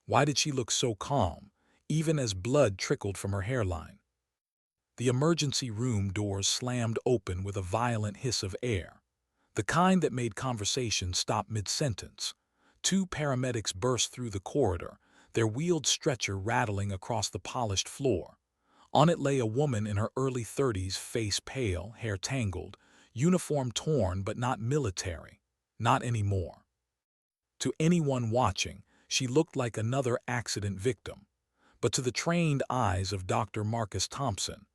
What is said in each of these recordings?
Why did she look so calm, even as blood trickled from her hairline? The emergency room doors slammed open with a violent hiss of air, the kind that made conversation stop mid-sentence. Two paramedics burst through the corridor, their wheeled stretcher rattling across the polished floor. On it lay a woman in her early 30s, face pale, hair tangled, uniform torn but not military. Not anymore. To anyone watching, she looked like another accident victim. But to the trained eyes of Dr. Marcus Thompson,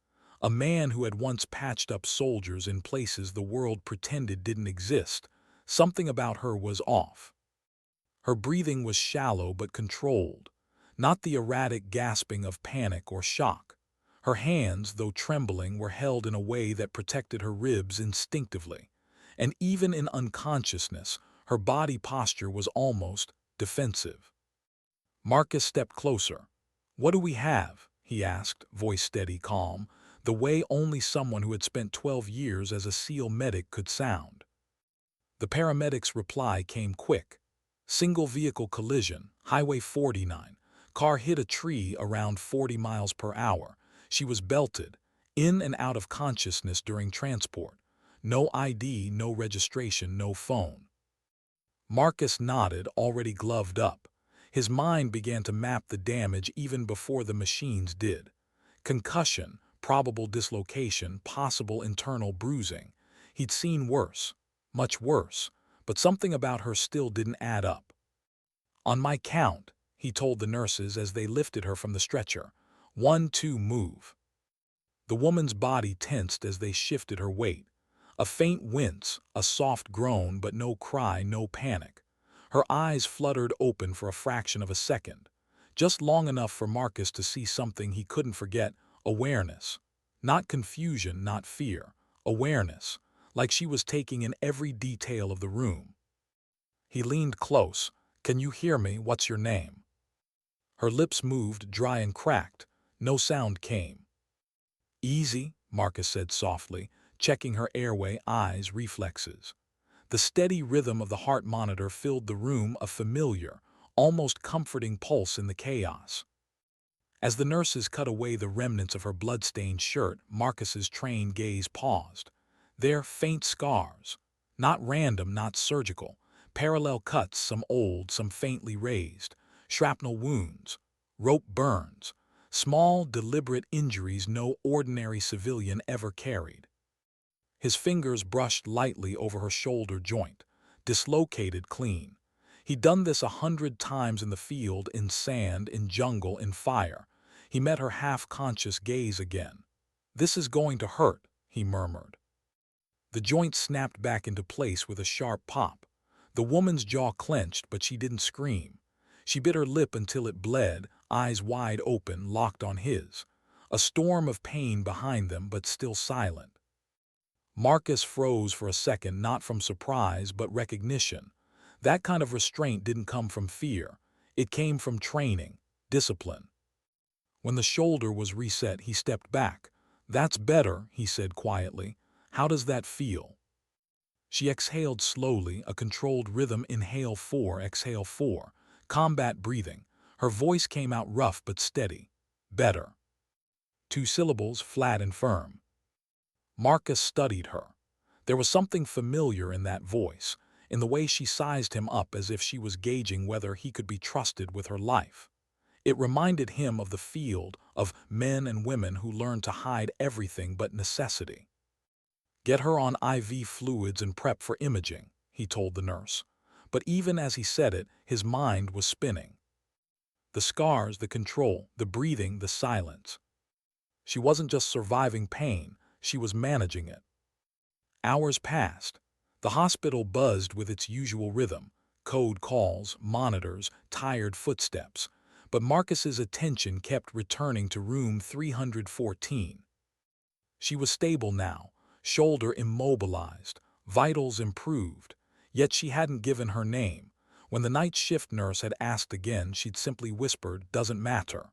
a man who had once patched up soldiers in places the world pretended didn't exist, something about her was off. Her breathing was shallow but controlled, not the erratic gasping of panic or shock. Her hands, though trembling, were held in a way that protected her ribs instinctively, and even in unconsciousness, her body posture was almost defensive. Marcus stepped closer. "What do we have?" he asked, voice steady, calm, the way only someone who had spent 12 years as a SEAL medic could sound. The paramedic's reply came quick. "Single vehicle collision, Highway 49. Car hit a tree around 40 miles per hour. She was belted, in and out of consciousness during transport. No ID, no registration, no phone." Marcus nodded, already gloved up. His mind began to map the damage even before the machines did. Concussion, probable dislocation, possible internal bruising. He'd seen worse, much worse, but something about her still didn't add up. "On my count," he told the nurses as they lifted her from the stretcher. "1, 2, move." The woman's body tensed as they shifted her weight. A faint wince, a soft groan, but no cry, no panic. Her eyes fluttered open for a fraction of a second, just long enough for Marcus to see something he couldn't forget: awareness. Not confusion, not fear. Awareness, like she was taking in every detail of the room. He leaned close. "Can you hear me? What's your name?" Her lips moved, dry and cracked. No sound came. "Easy," Marcus said softly, checking her airway, eyes, reflexes. The steady rhythm of the heart monitor filled the room, a familiar, almost comforting pulse in the chaos. As the nurses cut away the remnants of her blood-stained shirt, Marcus's trained gaze paused. There, faint scars. Not random, not surgical. Parallel cuts, some old, some faintly raised. Shrapnel wounds. Rope burns. Small, deliberate injuries no ordinary civilian ever carried. His fingers brushed lightly over her shoulder joint, dislocated clean. He'd done this 100 times in the field, in sand, in jungle, in fire. He met her half-conscious gaze again. "This is going to hurt," he murmured. The joint snapped back into place with a sharp pop. The woman's jaw clenched, but she didn't scream. She bit her lip until it bled, eyes wide open, locked on his. A storm of pain behind them, but still silent. Marcus froze for a second, not from surprise, but recognition. That kind of restraint didn't come from fear. It came from training, discipline. When the shoulder was reset, he stepped back. "That's better," he said quietly. "How does that feel?" She exhaled slowly, a controlled rhythm: inhale 4, exhale 4. Combat breathing. Her voice came out rough but steady. "Better." 2 syllables, flat and firm. Marcus studied her. There was something familiar in that voice, in the way she sized him up as if she was gauging whether he could be trusted with her life. It reminded him of the field, of men and women who learned to hide everything but necessity. "Get her on IV fluids and prep for imaging," he told the nurse. But even as he said it, his mind was spinning. The scars, the control, the breathing, the silence. She wasn't just surviving pain, she was managing it. Hours passed. The hospital buzzed with its usual rhythm: code calls, monitors, tired footsteps. But Marcus's attention kept returning to room 314. She was stable now, shoulder immobilized, vitals improved, yet she hadn't given her name. When the night shift nurse had asked again, she'd simply whispered, "Doesn't matter."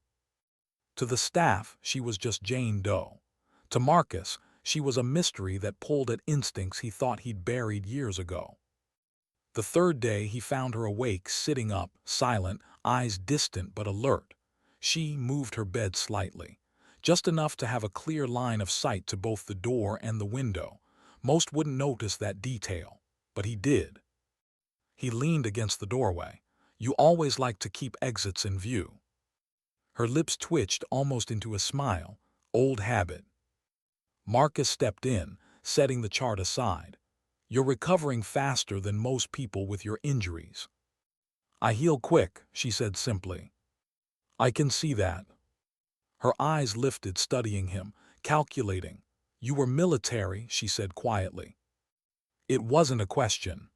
To the staff, she was just Jane Doe. To Marcus, she was a mystery that pulled at instincts he thought he'd buried years ago. The third day he found her awake, sitting up, silent, eyes distant but alert. She moved her bed slightly, just enough to have a clear line of sight to both the door and the window. Most wouldn't notice that detail, but he did. He leaned against the doorway. You always like to keep exits in view. Her lips twitched almost into a smile. Old habit. Marcus stepped in, setting the chart aside. You're recovering faster than most people with your injuries. I heal quick, she said simply. I can see that. Her eyes lifted, studying him, calculating. You were military, she said quietly. It wasn't a question.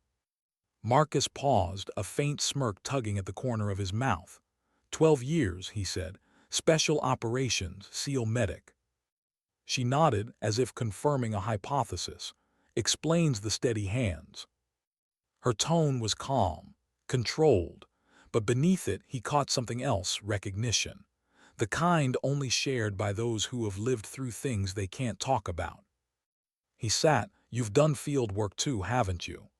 Marcus paused, a faint smirk tugging at the corner of his mouth. 12 years, he said. Special operations, SEAL medic. She nodded, as if confirming a hypothesis. Explains the steady hands. Her tone was calm, controlled, but beneath it he caught something else: recognition. The kind only shared by those who have lived through things they can't talk about. He sat. You've done field work too, haven't you?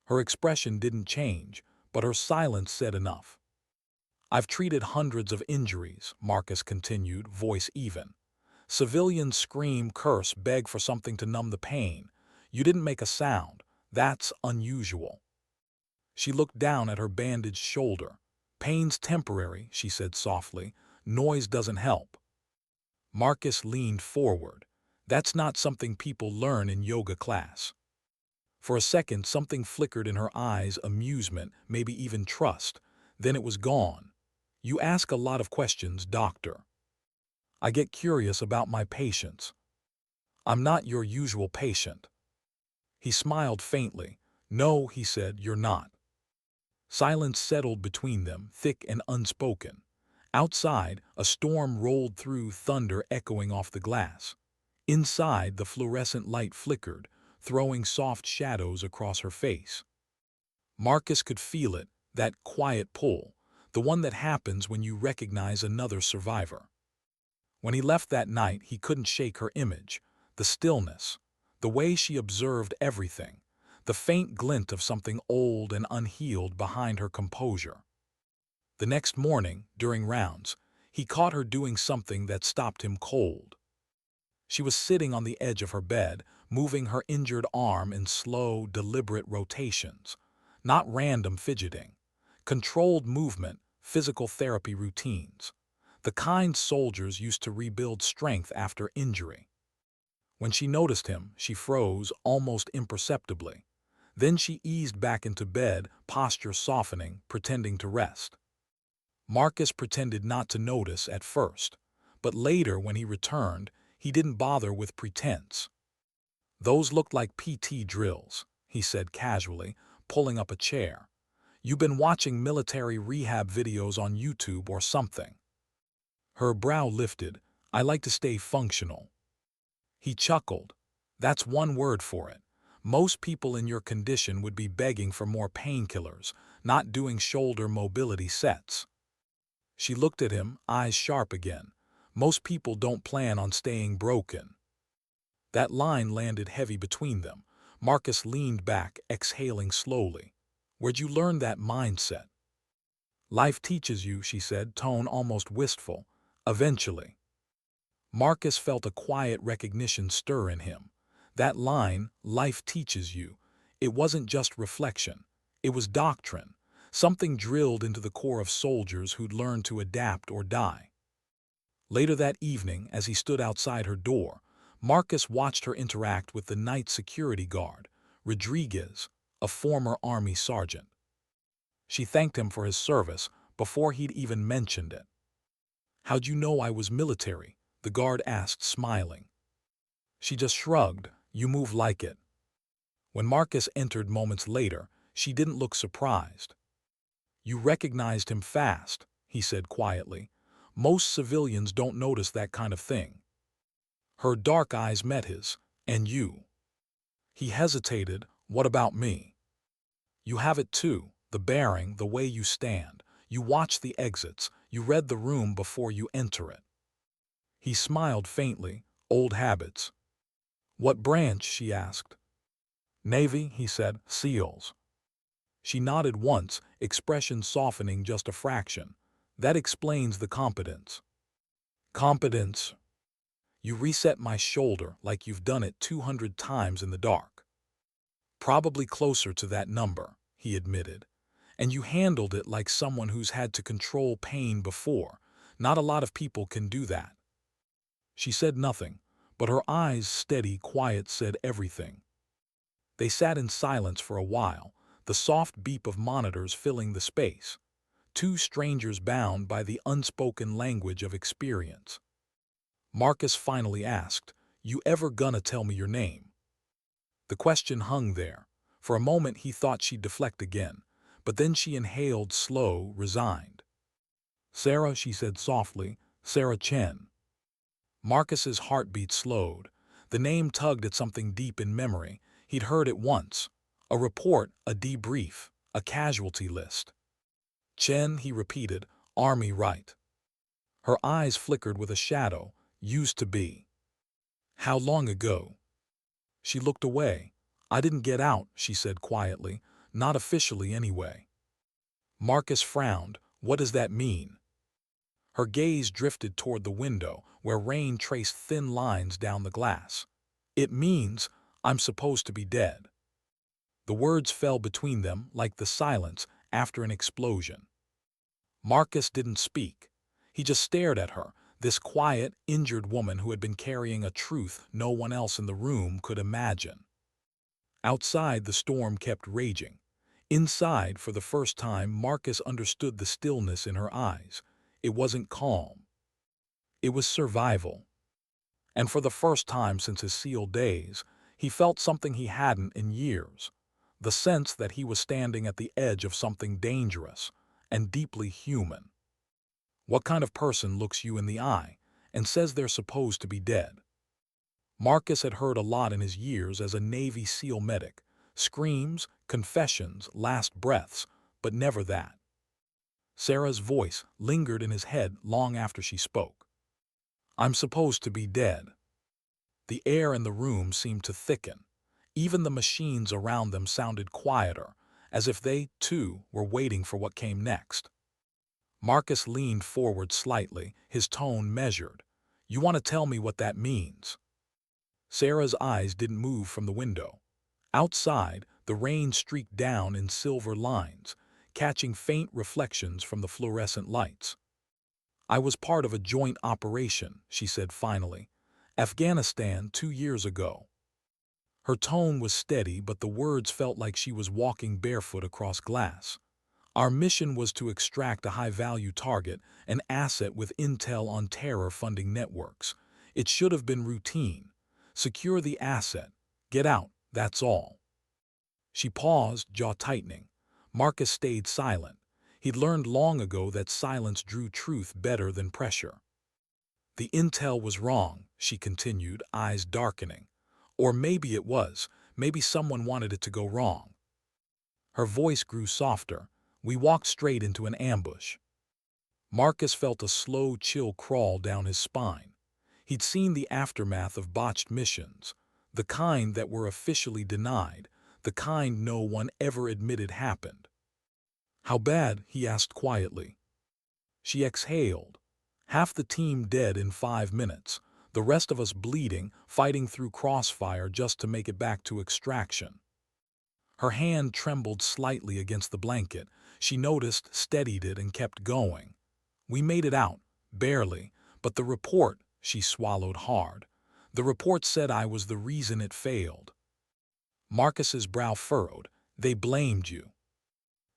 Her expression didn't change, but her silence said enough. I've treated hundreds of injuries, Marcus continued, voice even. Civilians scream, curse, beg for something to numb the pain. You didn't make a sound. That's unusual. She looked down at her bandaged shoulder. Pain's temporary, she said softly. Noise doesn't help. Marcus leaned forward. That's not something people learn in yoga class. For a second, something flickered in her eyes, amusement, maybe even trust. Then it was gone. You ask a lot of questions, doctor. I get curious about my patients. I'm not your usual patient. He smiled faintly. No, he said, you're not. Silence settled between them, thick and unspoken. Outside, a storm rolled through, thunder echoing off the glass. Inside, the fluorescent light flickered, throwing soft shadows across her face. Marcus could feel it, that quiet pull, the one that happens when you recognize another survivor. When he left that night, he couldn't shake her image, the stillness, the way she observed everything, the faint glint of something old and unhealed behind her composure. The next morning, during rounds, he caught her doing something that stopped him cold. She was sitting on the edge of her bed, moving her injured arm in slow, deliberate rotations, not random fidgeting, controlled movement, physical therapy routines, the kind soldiers used to rebuild strength after injury. When she noticed him, she froze, almost imperceptibly. Then she eased back into bed, posture softening, pretending to rest. Marcus pretended not to notice at first, but later, when he returned, he didn't bother with pretense. Those looked like PT drills, he said casually, pulling up a chair. You've been watching military rehab videos on YouTube or something. Her brow lifted. I like to stay functional. He chuckled. That's one word for it. Most people in your condition would be begging for more painkillers, not doing shoulder mobility sets. She looked at him, eyes sharp again. Most people don't plan on staying broken. That line landed heavy between them. Marcus leaned back, exhaling slowly. Where'd you learn that mindset? Life teaches you, she said, tone almost wistful. Eventually. Marcus felt a quiet recognition stir in him. That line, life teaches you, it wasn't just reflection. It was doctrine, something drilled into the core of soldiers who'd learned to adapt or die. Later that evening, as he stood outside her door, Marcus watched her interact with the night security guard, Rodriguez, a former Army sergeant. She thanked him for his service before he'd even mentioned it. How'd you know I was military? The guard asked, smiling. She just shrugged. You move like it. When Marcus entered moments later, she didn't look surprised. You recognized him fast, he said quietly. Most civilians don't notice that kind of thing. Her dark eyes met his. And you? He hesitated. What about me? You have it too, the bearing, the way you stand. You watch the exits. You read the room before you enter it. He smiled faintly. Old habits. What branch? She asked. Navy, he said. SEALs. She nodded once, expression softening just a fraction. That explains the competence. Competence. You reset my shoulder like you've done it 200 times in the dark. Probably closer to that number, he admitted. And you handled it like someone who's had to control pain before. Not a lot of people can do that. She said nothing, but her eyes, steady, quiet, said everything. They sat in silence for a while, the soft beep of monitors filling the space. Two strangers bound by the unspoken language of experience. Marcus finally asked, "You ever gonna tell me your name?" The question hung there. For a moment he thought she'd deflect again, but then she inhaled, slow, resigned. "Sarah," she said softly, "Sarah Chen." Marcus's heartbeat slowed. The name tugged at something deep in memory. He'd heard it once. A report, a debrief, a casualty list. "Chen," he repeated, "Army right." Her eyes flickered with a shadow. "Used to be." "How long ago?" She looked away. "I didn't get out," she said quietly. "Not officially, anyway." Marcus frowned. "What does that mean?" Her gaze drifted toward the window, where rain traced thin lines down the glass. "It means I'm supposed to be dead." The words fell between them like the silence after an explosion. Marcus didn't speak. He just stared at her, this quiet, injured woman who had been carrying a truth no one else in the room could imagine. Outside, the storm kept raging. Inside, for the first time, Marcus understood the stillness in her eyes. It wasn't calm. It was survival. And for the first time since his SEAL days, he felt something he hadn't in years. The sense that he was standing at the edge of something dangerous and deeply human. What kind of person looks you in the eye and says they're supposed to be dead? Marcus had heard a lot in his years as a Navy SEAL medic. Screams, confessions, last breaths, but never that. Sarah's voice lingered in his head long after she spoke. "I'm supposed to be dead." The air in the room seemed to thicken. Even the machines around them sounded quieter, as if they, too, were waiting for what came next. Marcus leaned forward slightly, his tone measured. "You want to tell me what that means?" Sarah's eyes didn't move from the window. Outside, the rain streaked down in silver lines, catching faint reflections from the fluorescent lights. "I was part of a joint operation," she said finally. "Afghanistan 2 years ago." Her tone was steady, but the words felt like she was walking barefoot across glass. "Our mission was to extract a high-value target, an asset with intel on terror funding networks. It should have been routine. Secure the asset. Get out, that's all." She paused, jaw tightening. Marcus stayed silent. He'd learned long ago that silence drew truth better than pressure. "The intel was wrong," she continued, eyes darkening. "Or maybe it was. Maybe someone wanted it to go wrong." Her voice grew softer. "We walked straight into an ambush." Marcus felt a slow chill crawl down his spine. He'd seen the aftermath of botched missions, the kind that were officially denied, the kind no one ever admitted happened. "How bad?" he asked quietly. She exhaled. "Half the team dead in 5 minutes, the rest of us bleeding, fighting through crossfire just to make it back to extraction." Her hand trembled slightly against the blanket. She noticed, steadied it, and kept going. "We made it out, barely, but the report," she swallowed hard. "The report said I was the reason it failed." Marcus's brow furrowed. "They blamed you."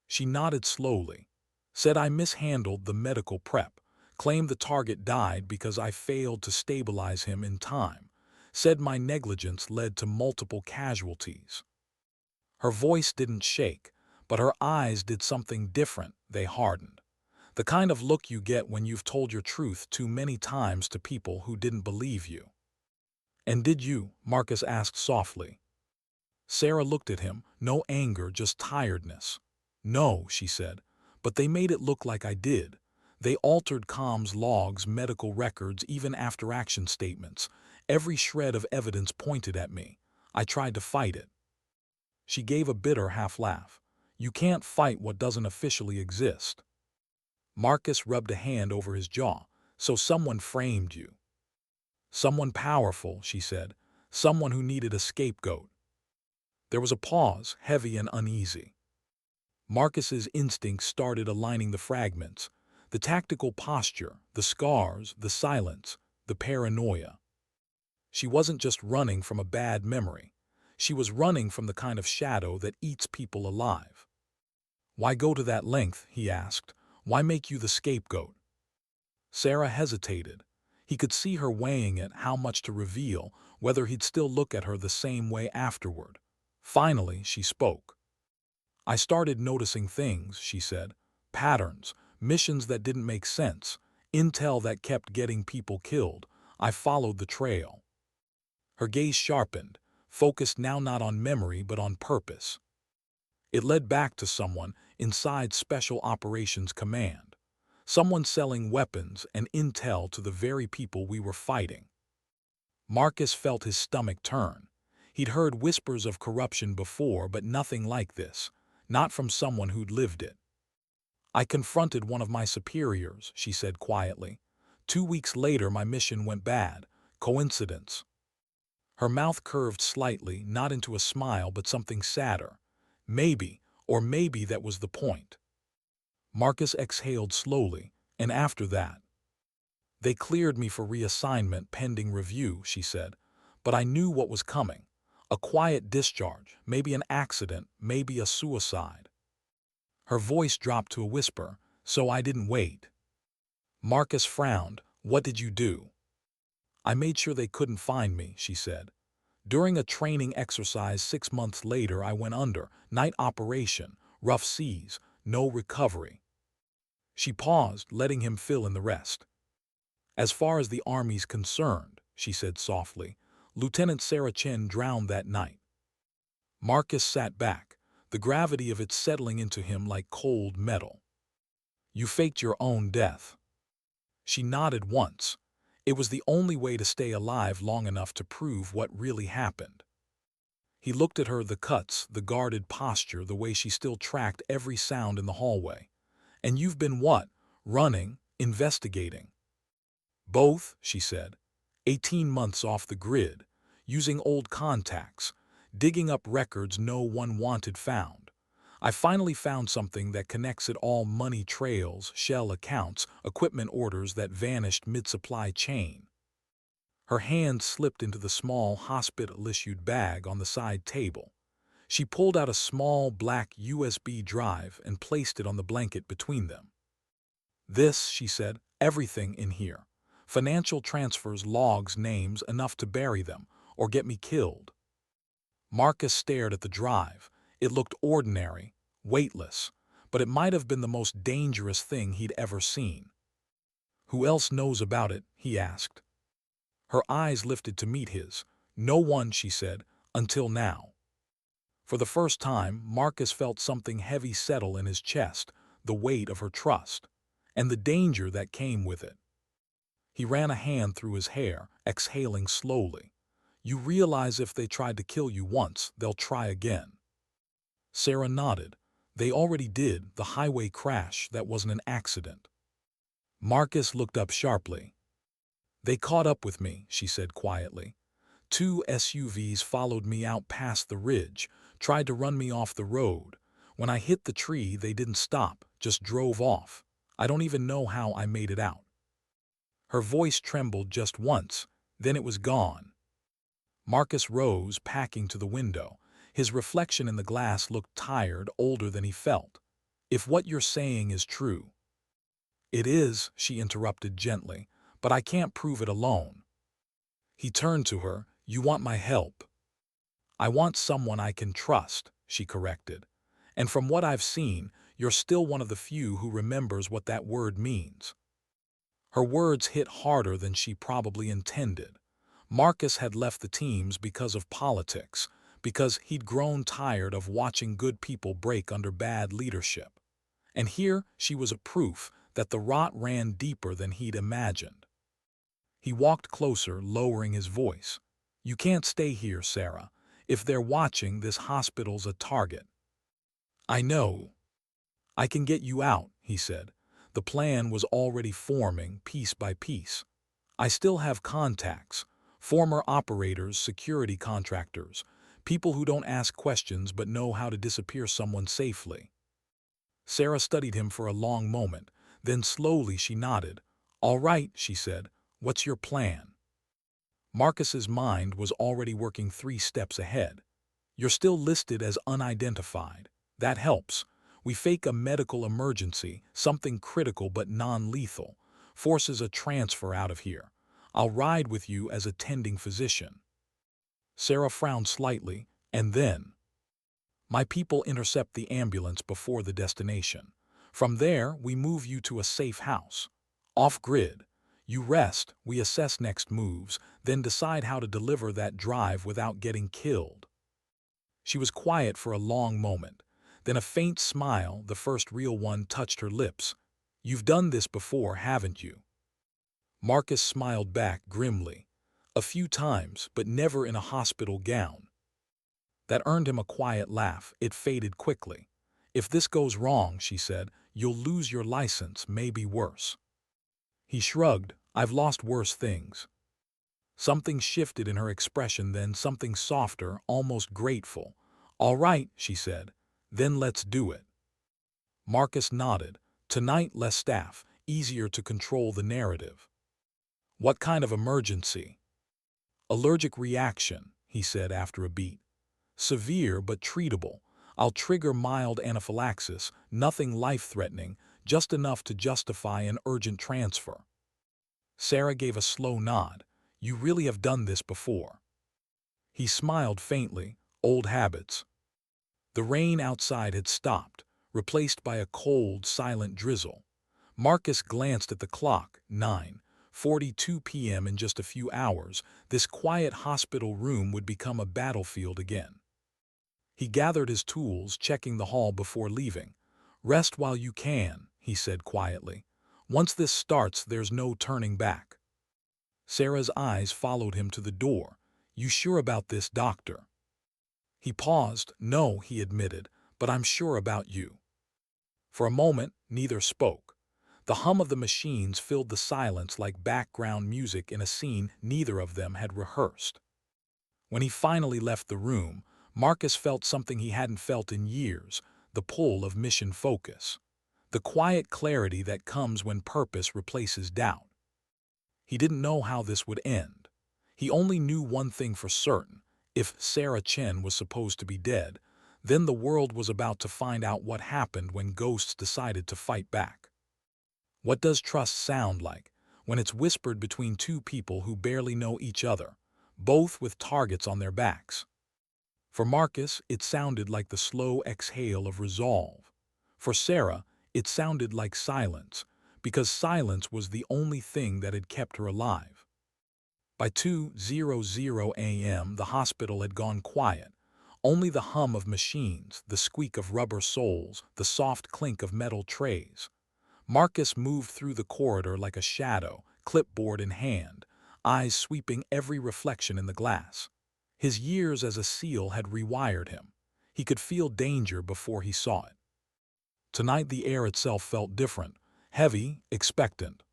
She nodded slowly. "Said I mishandled the medical prep. Claimed the target died because I failed to stabilize him in time. Said my negligence led to multiple casualties." Her voice didn't shake, but her eyes did something different. They hardened. The kind of look you get when you've told your truth too many times to people who didn't believe you. "And did you?" Marcus asked softly. Sarah looked at him, no anger, just tiredness. "No," she said, "but they made it look like I did. They altered comms logs, medical records, even after-action statements. Every shred of evidence pointed at me. I tried to fight it." She gave a bitter half-laugh. You can't fight what doesn't officially exist. Marcus rubbed a hand over his jaw. So someone framed you. Someone powerful, she said. Someone who needed a scapegoat. There was a pause, heavy and uneasy. Marcus's instincts started aligning the fragments. The tactical posture, the scars, the silence, the paranoia. She wasn't just running from a bad memory. She was running from the kind of shadow that eats people alive. Why go to that length, he asked. Why make you the scapegoat? Sarah hesitated. He could see her weighing it, how much to reveal, whether he'd still look at her the same way afterward. Finally, she spoke. I started noticing things, she said. Patterns, missions that didn't make sense, intel that kept getting people killed. I followed the trail. Her gaze sharpened, focused now not on memory but on purpose. It led back to someone inside Special Operations Command. Someone selling weapons and intel to the very people we were fighting. Marcus felt his stomach turn. He'd heard whispers of corruption before, but nothing like this. Not from someone who'd lived it. I confronted one of my superiors, she said quietly. 2 weeks later my mission went bad. Coincidence? Her mouth curved slightly, not into a smile but something sadder. Maybe, or maybe that was the point. Marcus exhaled slowly, and after that. They cleared me for reassignment pending review, she said, but I knew what was coming. A quiet discharge, maybe an accident, maybe a suicide. Her voice dropped to a whisper, so I didn't wait. Marcus frowned. What did you do? I made sure they couldn't find me, she said. During a training exercise 6 months later I went under, night operation, rough seas, no recovery. She paused, letting him fill in the rest. As far as the Army's concerned, she said softly, Lieutenant Sarah Chen drowned that night. Marcus sat back, the gravity of it settling into him like cold metal. You faked your own death. She nodded once. It was the only way to stay alive long enough to prove what really happened. He looked at her, the cuts, the guarded posture, the way she still tracked every sound in the hallway. And you've been what? Running, investigating. Both, she said. 18 months off the grid, using old contacts, digging up records no one wanted found. I finally found something that connects it all: money trails, shell accounts, equipment orders that vanished mid-supply chain. Her hand slipped into the small hospital-issued bag on the side table. She pulled out a small black USB drive and placed it on the blanket between them. This, she said, everything in here. Financial transfers, logs, names, enough to bury them, or get me killed. Marcus stared at the drive. It looked ordinary, weightless, but it might have been the most dangerous thing he'd ever seen. Who else knows about it? He asked. Her eyes lifted to meet his. No one, she said, until now. For the first time, Marcus felt something heavy settle in his chest, the weight of her trust, and the danger that came with it. He ran a hand through his hair, exhaling slowly. You realize if they tried to kill you once, they'll try again. Sarah nodded. They already did. The highway crash, that wasn't an accident. Marcus looked up sharply. They caught up with me, she said quietly. 2 SUVs followed me out past the ridge, tried to run me off the road. When I hit the tree, they didn't stop, just drove off. I don't even know how I made it out. Her voice trembled just once, then it was gone. Marcus rose, packing to the window. His reflection in the glass looked tired, older than he felt. If what you're saying is true. It is, she interrupted gently, but I can't prove it alone. He turned to her. You want my help? I want someone I can trust, she corrected. And from what I've seen, you're still one of the few who remembers what that word means. Her words hit harder than she probably intended. Marcus had left the teams because of politics, because he'd grown tired of watching good people break under bad leadership. And here she was a proof that the rot ran deeper than he'd imagined. He walked closer, lowering his voice. You can't stay here, Sarah. If they're watching, this hospital's a target. I know. I can get you out, he said. The plan was already forming piece by piece. I still have contacts, former operators, security contractors, people who don't ask questions but know how to disappear someone safely. Sarah studied him for a long moment, then slowly she nodded. All right, she said, what's your plan? Marcus's mind was already working 3 steps ahead. You're still listed as unidentified. That helps. We fake a medical emergency, something critical but non-lethal, forces a transfer out of here. I'll ride with you as attending physician. Sarah frowned slightly, and then, my people intercept the ambulance before the destination. From there, we move you to a safe house. Off-grid. You rest, we assess next moves, then decide how to deliver that drive without getting killed. She was quiet for a long moment. Then a faint smile, the first real one, touched her lips. You've done this before, haven't you? Marcus smiled back grimly. A few times, but never in a hospital gown. That earned him a quiet laugh. It faded quickly. If this goes wrong, she said, you'll lose your license, maybe worse. He shrugged. I've lost worse things. Something shifted in her expression then, something softer, almost grateful. All right, she said. Then let's do it. Marcus nodded. Tonight, less staff, easier to control the narrative. What kind of emergency? Allergic reaction, he said after a beat. Severe but treatable. I'll trigger mild anaphylaxis, nothing life-threatening, just enough to justify an urgent transfer. Sarah gave a slow nod. You really have done this before. He smiled faintly. Old habits. The rain outside had stopped, replaced by a cold, silent drizzle. Marcus glanced at the clock. 9:42 p.m. In just a few hours, this quiet hospital room would become a battlefield again. He gathered his tools, checking the hall before leaving. Rest while you can, he said quietly. Once this starts, there's no turning back. Sarah's eyes followed him to the door. You sure about this, doctor? He paused. No, he admitted, but I'm sure about you. For a moment, neither spoke. The hum of the machines filled the silence like background music in a scene neither of them had rehearsed. When he finally left the room, Marcus felt something he hadn't felt in years, the pull of mission focus. The quiet clarity that comes when purpose replaces doubt. He didn't know how this would end. He only knew one thing for certain. If Sarah Chen was supposed to be dead, then the world was about to find out what happened when ghosts decided to fight back. What does trust sound like when it's whispered between two people who barely know each other, both with targets on their backs? For Marcus, it sounded like the slow exhale of resolve. For Sarah, it sounded like silence, because silence was the only thing that had kept her alive. By 2:00 a.m., the hospital had gone quiet. Only the hum of machines, the squeak of rubber soles, the soft clink of metal trays. Marcus moved through the corridor like a shadow, clipboard in hand, eyes sweeping every reflection in the glass. His years as a SEAL had rewired him. He could feel danger before he saw it. Tonight the air itself felt different, heavy, expectant.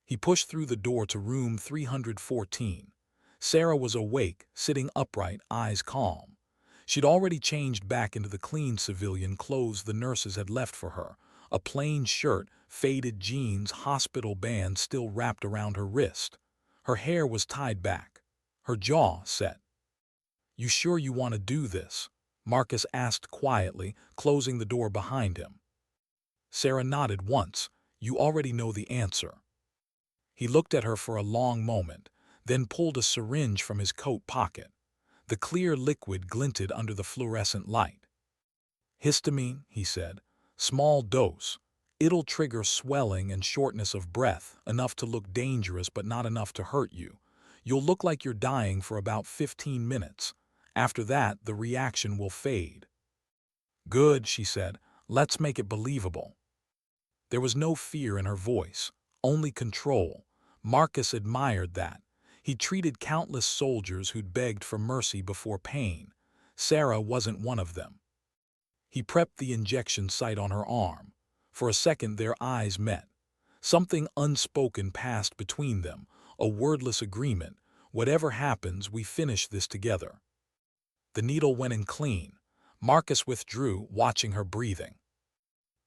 He pushed through the door to room 314. Sarah was awake, sitting upright, eyes calm. She'd already changed back into the clean civilian clothes the nurses had left for her, a plain shirt, faded jeans, hospital band still wrapped around her wrist. Her hair was tied back, her jaw set. You sure you want to do this? Marcus asked quietly, closing the door behind him. Sarah nodded once. You already know the answer. He looked at her for a long moment, then pulled a syringe from his coat pocket. The clear liquid glinted under the fluorescent light. Histamine, he said. Small dose. It'll trigger swelling and shortness of breath, enough to look dangerous but not enough to hurt you. You'll look like you're dying for about 15 minutes. After that, the reaction will fade. Good, she said. Let's make it believable. There was no fear in her voice, only control. Marcus admired that. He'd treated countless soldiers who'd begged for mercy before pain. Sarah wasn't one of them. He prepped the injection site on her arm. For a second their eyes met. Something unspoken passed between them, a wordless agreement. Whatever happens, we finish this together. The needle went in clean. Marcus withdrew, watching her breathing.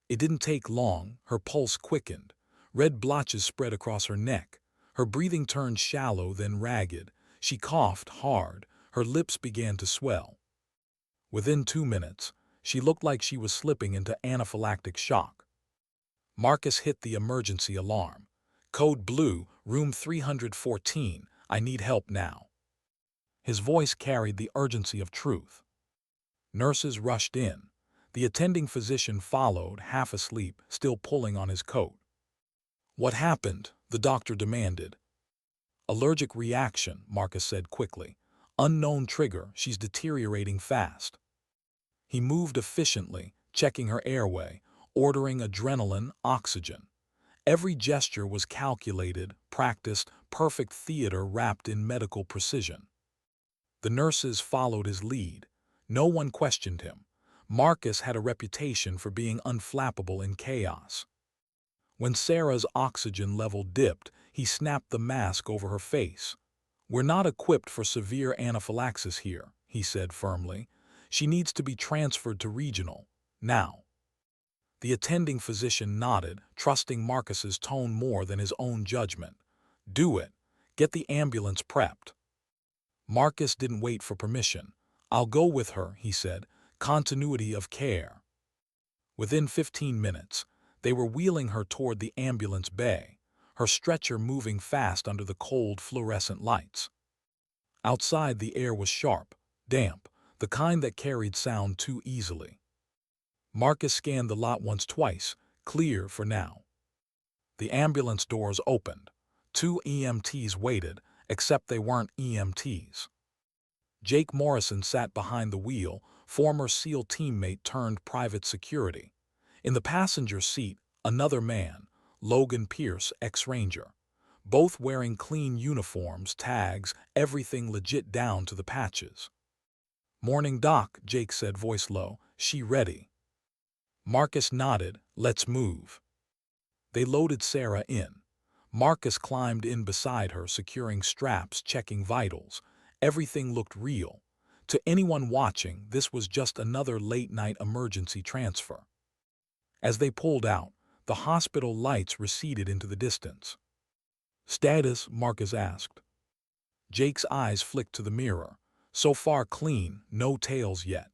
It didn't take long. Her pulse quickened. Red blotches spread across her neck. Her breathing turned shallow, then ragged. She coughed hard. Her lips began to swell. Within 2 minutes, she looked like she was slipping into anaphylactic shock. Marcus hit the emergency alarm. Code Blue, room 314, I need help now. His voice carried the urgency of truth. Nurses rushed in. The attending physician followed, half asleep, still pulling on his coat. What happened? The doctor demanded. Allergic reaction, Marcus said quickly. Unknown trigger, she's deteriorating fast. He moved efficiently, checking her airway, ordering adrenaline, oxygen. Every gesture was calculated, practiced, perfect theater wrapped in medical precision. The nurses followed his lead. No one questioned him. Marcus had a reputation for being unflappable in chaos. When Sarah's oxygen level dipped, he snapped the mask over her face. We're not equipped for severe anaphylaxis here, he said firmly. She needs to be transferred to regional, now. The attending physician nodded, trusting Marcus's tone more than his own judgment. Do it. Get the ambulance prepped. Marcus didn't wait for permission. I'll go with her, he said. Continuity of care. Within 15 minutes, they were wheeling her toward the ambulance bay, her stretcher moving fast under the cold fluorescent lights. Outside, the air was sharp, damp, the kind that carried sound too easily. Marcus scanned the lot twice, clear for now. The ambulance doors opened. 2 EMTs waited, except they weren't EMTs. Jake Morrison sat behind the wheel, former SEAL teammate turned private security. In the passenger seat, another man, Logan Pierce, ex-Ranger. Both wearing clean uniforms, tags, everything legit down to the patches. Morning, Doc, Jake said, voice low. She ready? Marcus nodded. Let's move. They loaded Sarah in. Marcus climbed in beside her, securing straps, checking vitals. Everything looked real. To anyone watching, this was just another late-night emergency transfer. As they pulled out, the hospital lights receded into the distance. Status? Marcus asked. Jake's eyes flicked to the mirror. So far clean, no tails yet.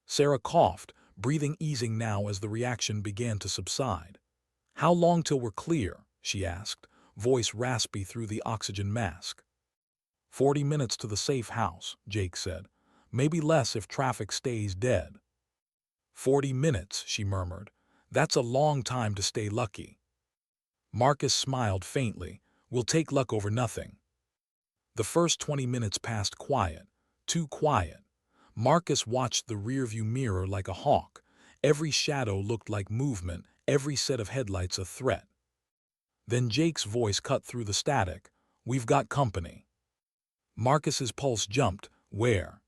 Sarah coughed, breathing easing now as the reaction began to subside. How long till we're clear? She asked, voice raspy through the oxygen mask. 40 minutes to the safe house, Jake said. Maybe less if traffic stays dead. 40 minutes, she murmured. That's a long time to stay lucky. Marcus smiled faintly. We'll take luck over nothing. The first 20 minutes passed quiet, too quiet. Marcus watched the rearview mirror like a hawk. Every shadow looked like movement, every set of headlights a threat. Then Jake's voice cut through the static. We've got company. Marcus's pulse jumped. Where?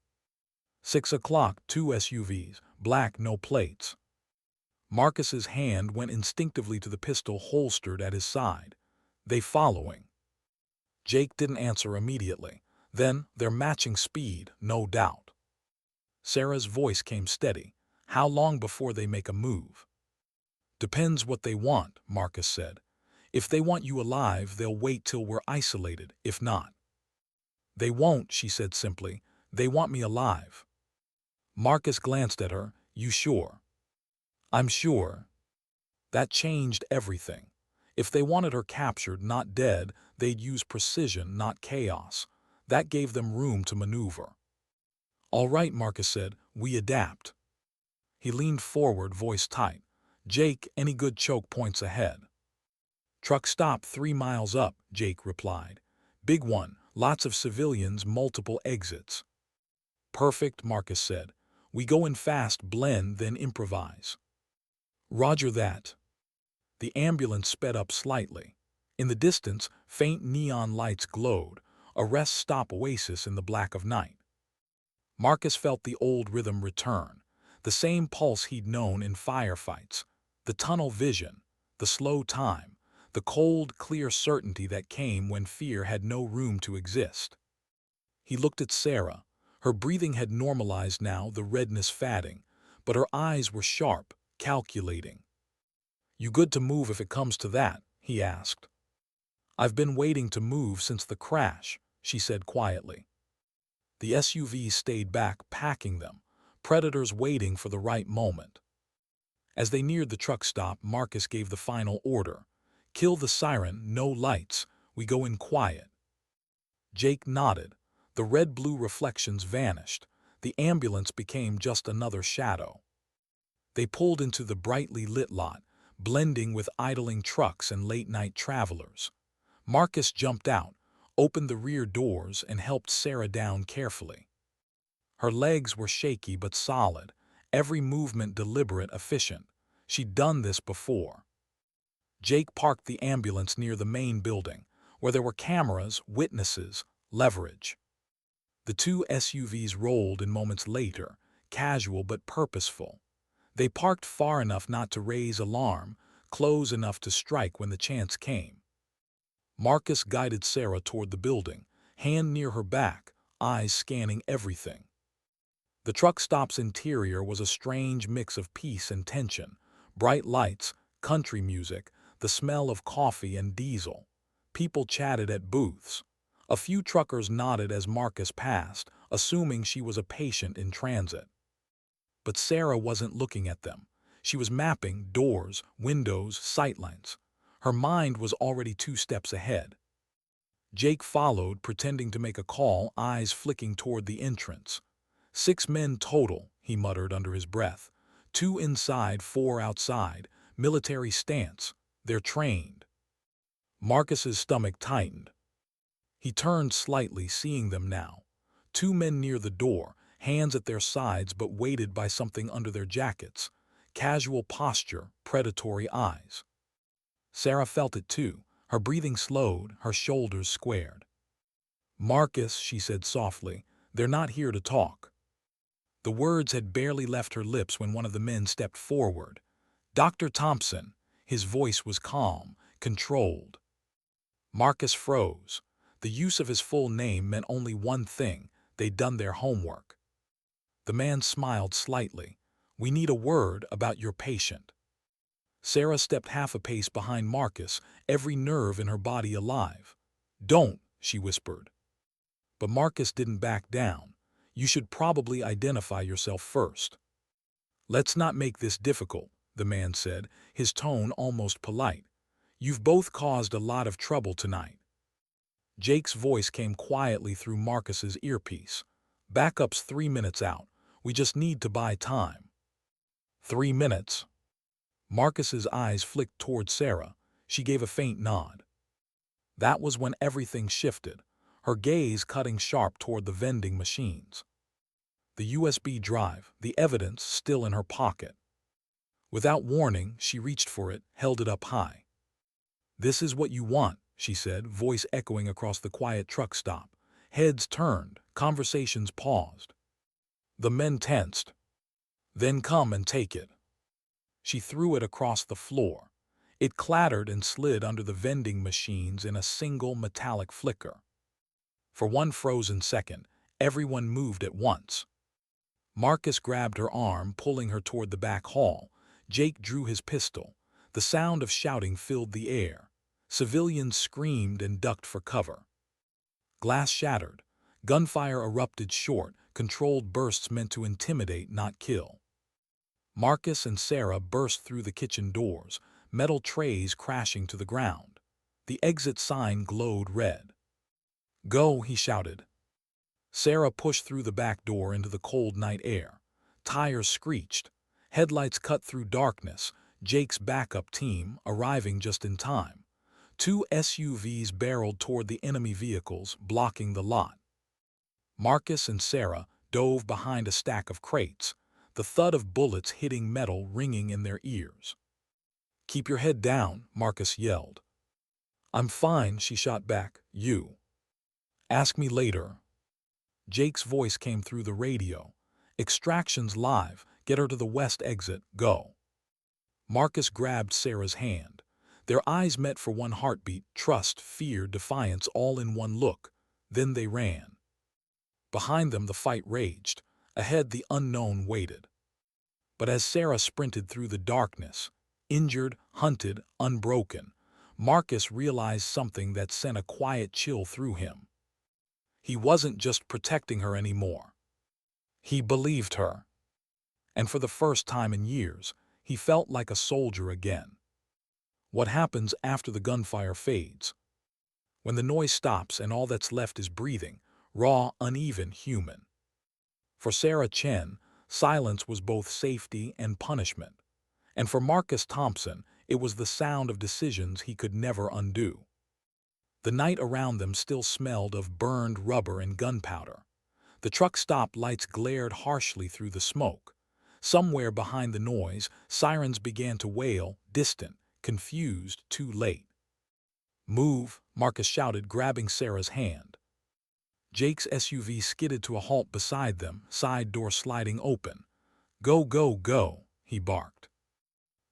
6 o'clock, 2 SUVs, black, no plates. Marcus's hand went instinctively to the pistol holstered at his side. They following? Jake didn't answer immediately. Then, their matching speed, no doubt. Sarah's voice came steady. How long before they make a move? Depends what they want, Marcus said. If they want you alive, they'll wait till we're isolated, if not. They won't, she said simply. They want me alive. Marcus glanced at her. You sure? I'm sure. That changed everything. If they wanted her captured, not dead, they'd use precision, not chaos. That gave them room to maneuver. All right, Marcus said, we adapt. He leaned forward, voice tight. Jake, any good choke points ahead? Truck stop 3 miles up, Jake replied. Big one, lots of civilians, multiple exits. Perfect, Marcus said. We go in fast, blend, then improvise. Roger that. The ambulance sped up slightly. In the distance, faint neon lights glowed, a rest-stop oasis in the black of night. Marcus felt the old rhythm return. The same pulse he'd known in firefights. The tunnel vision, the slow time, the cold, clear certainty that came when fear had no room to exist. He looked at Sarah. Her breathing had normalized now, the redness fading, but her eyes were sharp, calculating. "You good to move if it comes to that?" he asked. "I've been waiting to move since the crash," she said quietly. The SUV stayed back, packing them, predators waiting for the right moment. As they neared the truck stop, Marcus gave the final order. "Kill the siren, no lights, we go in quiet." Jake nodded. The red-blue reflections vanished. The ambulance became just another shadow. They pulled into the brightly lit lot, blending with idling trucks and late-night travelers. Marcus jumped out, opened the rear doors, and helped Sarah down carefully. Her legs were shaky but solid, every movement deliberate, efficient. She'd done this before. Jake parked the ambulance near the main building, where there were cameras, witnesses, leverage. The two SUVs rolled in moments later, casual but purposeful. They parked far enough not to raise alarm, close enough to strike when the chance came. Marcus guided Sarah toward the building, hand near her back, eyes scanning everything. The truck stop's interior was a strange mix of peace and tension. Bright lights, country music, the smell of coffee and diesel. People chatted at booths. A few truckers nodded as Marcus passed, assuming she was a patient in transit. But Sarah wasn't looking at them. She was mapping doors, windows, sightlines. Her mind was already 2 steps ahead. Jake followed, pretending to make a call, eyes flicking toward the entrance. 6 men total, he muttered under his breath. 2 inside, 4 outside. Military stance. They're trained. Marcus's stomach tightened. He turned slightly, seeing them now. 2 men near the door, hands at their sides but weighted by something under their jackets. Casual posture, predatory eyes. Sarah felt it too. Her breathing slowed, her shoulders squared. "Marcus," she said softly, "they're not here to talk." The words had barely left her lips when one of the men stepped forward. "Dr. Thompson." His voice was calm, controlled. Marcus froze. The use of his full name meant only one thing: they'd done their homework. The man smiled slightly. "We need a word about your patient." Sarah stepped half a pace behind Marcus, every nerve in her body alive. "Don't," she whispered. But Marcus didn't back down. "You should probably identify yourself first." "Let's not make this difficult," the man said, his tone almost polite. "You've both caused a lot of trouble tonight." Jake's voice came quietly through Marcus's earpiece. "Backup's 3 minutes out. We just need to buy time." 3 minutes? Marcus's eyes flicked toward Sarah. She gave a faint nod. That was when everything shifted, her gaze cutting sharp toward the vending machines. The USB drive, the evidence still in her pocket. Without warning, she reached for it, held it up high. "This is what you want," she said, voice echoing across the quiet truck stop. Heads turned, conversations paused. The men tensed. "Then come and take it." She threw it across the floor. It clattered and slid under the vending machines in a single metallic flicker. For one frozen second, everyone moved at once. Marcus grabbed her arm, pulling her toward the back hall. Jake drew his pistol. The sound of shouting filled the air. Civilians screamed and ducked for cover. Glass shattered. Gunfire erupted short, controlled bursts meant to intimidate, not kill. Marcus and Sarah burst through the kitchen doors, metal trays crashing to the ground. The exit sign glowed red. "Go," he shouted. Sarah pushed through the back door into the cold night air. Tires screeched. Headlights cut through darkness. Jake's backup team, arriving just in time. 2 SUVs barreled toward the enemy vehicles, blocking the lot. Marcus and Sarah dove behind a stack of crates, the thud of bullets hitting metal ringing in their ears. "Keep your head down," Marcus yelled. "I'm fine," she shot back. "You. Ask me later." Jake's voice came through the radio. "Extraction's live. Get her to the west exit, go. Marcus grabbed Sarah's hand. Their eyes met for one heartbeat, trust, fear, defiance, all in one look. Then they ran. Behind them the fight raged. Ahead the unknown waited. But as Sarah sprinted through the darkness, injured, hunted, unbroken, Marcus realized something that sent a quiet chill through him. He wasn't just protecting her anymore. He believed her. And for the first time in years, he felt like a soldier again. What happens after the gunfire fades? When the noise stops and all that's left is breathing, raw, uneven, human. For Sarah Chen, silence was both safety and punishment. And for Marcus Thompson, it was the sound of decisions he could never undo. The night around them still smelled of burned rubber and gunpowder. The truck stop lights glared harshly through the smoke. Somewhere behind the noise, sirens began to wail, distant, confused, too late. "Move," Marcus shouted, grabbing Sarah's hand. Jake's SUV skidded to a halt beside them, side door sliding open. "Go, go, go," he barked.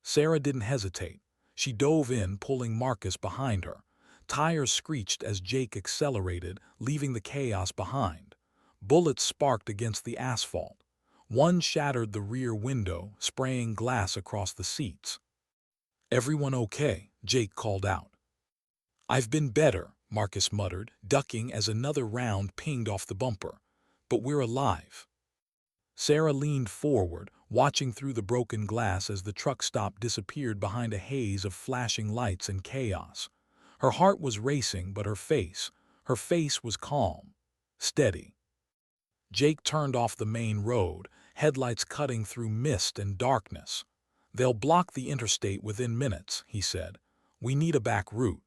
Sarah didn't hesitate. She dove in, pulling Marcus behind her. Tires screeched as Jake accelerated, leaving the chaos behind. Bullets sparked against the asphalt. One shattered the rear window, spraying glass across the seats. "Everyone okay?" Jake called out. "I've been better," Marcus muttered, ducking as another round pinged off the bumper. "But we're alive." Sarah leaned forward, watching through the broken glass as the truck stop disappeared behind a haze of flashing lights and chaos. Her heart was racing, but her face was calm, steady. Jake turned off the main road, headlights cutting through mist and darkness. "They'll block the interstate within minutes," he said. "We need a back route."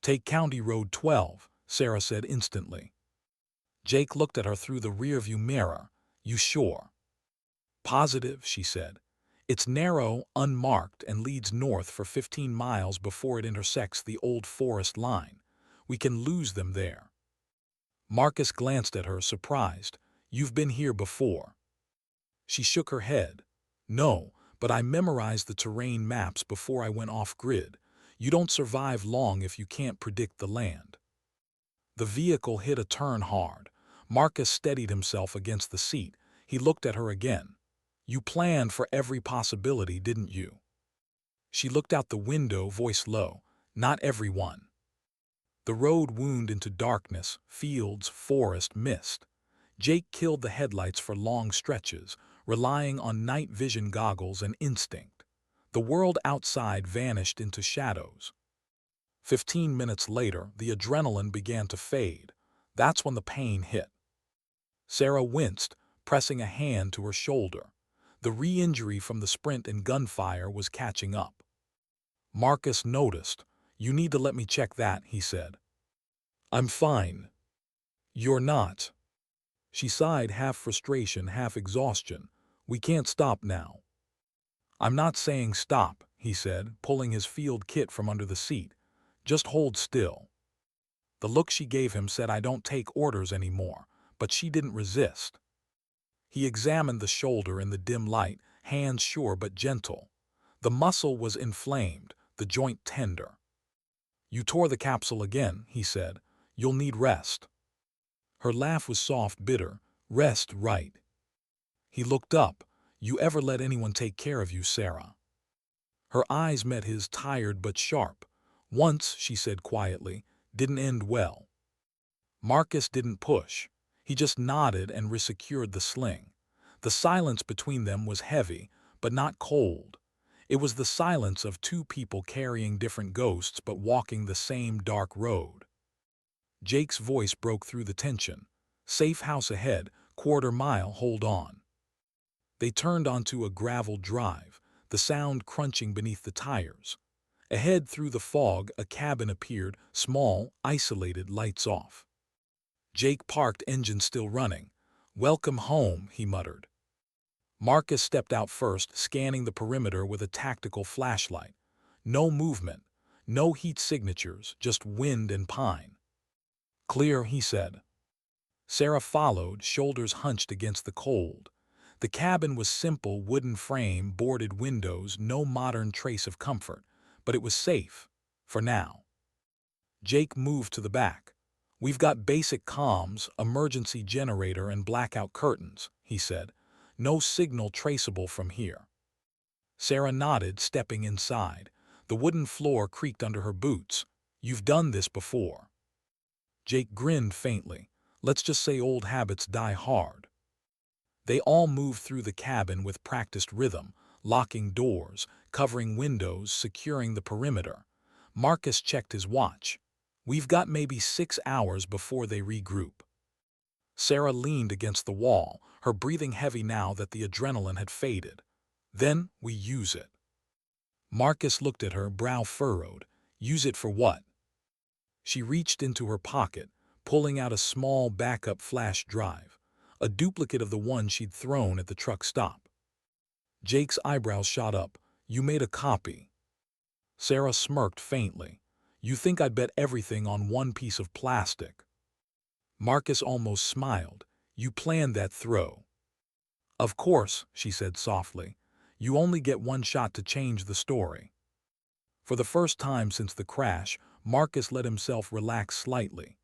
"Take County Road 12, Sarah said instantly. Jake looked at her through the rearview mirror. "You sure?" "Positive," she said. "It's narrow, unmarked, and leads north for 15 miles before it intersects the old forest line. We can lose them there." Marcus glanced at her, surprised. "You've been here before." She shook her head. "No, but I memorized the terrain maps before I went off-grid. You don't survive long if you can't predict the land." The vehicle hit a turn hard. Marcus steadied himself against the seat. He looked at her again. "You planned for every possibility, didn't you?" She looked out the window, voice low. "Not every one." The road wound into darkness, fields, forest, mist. Jake killed the headlights for long stretches, relying on night vision goggles and instinct. The world outside vanished into shadows. 15 minutes later, the adrenaline began to fade. That's when the pain hit. Sarah winced, pressing a hand to her shoulder. The re-injury from the sprint and gunfire was catching up. Marcus noticed. "You need to let me check that," he said. "I'm fine." "You're not." She sighed, half frustration, half exhaustion. "We can't stop now." "I'm not saying stop," he said, pulling his field kit from under the seat. "Just hold still." The look she gave him said, "I don't take orders anymore," but she didn't resist. He examined the shoulder in the dim light, hands sure but gentle. The muscle was inflamed, the joint tender. "You tore the capsule again," he said. "You'll need rest." Her laugh was soft, bitter. "Rest, right." He looked up. "You ever let anyone take care of you, Sarah?" Her eyes met his, tired but sharp. "Once," she said quietly. "Didn't end well." Marcus didn't push. He just nodded and resecured the sling. The silence between them was heavy, but not cold. It was the silence of two people carrying different ghosts but walking the same dark road. Jake's voice broke through the tension. "Safe house ahead, quarter mile, hold on." They turned onto a gravel drive, the sound crunching beneath the tires. Ahead through the fog, a cabin appeared, small, isolated, lights off. Jake parked, engine still running. "Welcome home," he muttered. Marcus stepped out first, scanning the perimeter with a tactical flashlight. No movement, no heat signatures, just wind and pine. "Clear," he said. Sarah followed, shoulders hunched against the cold. The cabin was simple wooden frame, boarded windows, no modern trace of comfort, but it was safe, for now. Jake moved to the back. "We've got basic comms, emergency generator and blackout curtains," he said. "No signal traceable from here." Sarah nodded, stepping inside. The wooden floor creaked under her boots. "You've done this before." Jake grinned faintly. "Let's just say old habits die hard." They all moved through the cabin with practiced rhythm, locking doors, covering windows, securing the perimeter. Marcus checked his watch. "We've got maybe 6 hours before they regroup." Sarah leaned against the wall, her breathing heavy now that the adrenaline had faded. "Then we use it." Marcus looked at her, brow furrowed. "Use it for what?" She reached into her pocket, pulling out a small backup flash drive, a duplicate of the one she'd thrown at the truck stop. Jake's eyebrows shot up. "You made a copy." Sarah smirked faintly. "You think I'd bet everything on one piece of plastic?" Marcus almost smiled. "You planned that throw." "Of course," she said softly. "You only get one shot to change the story." For the first time since the crash, Marcus let himself relax slightly.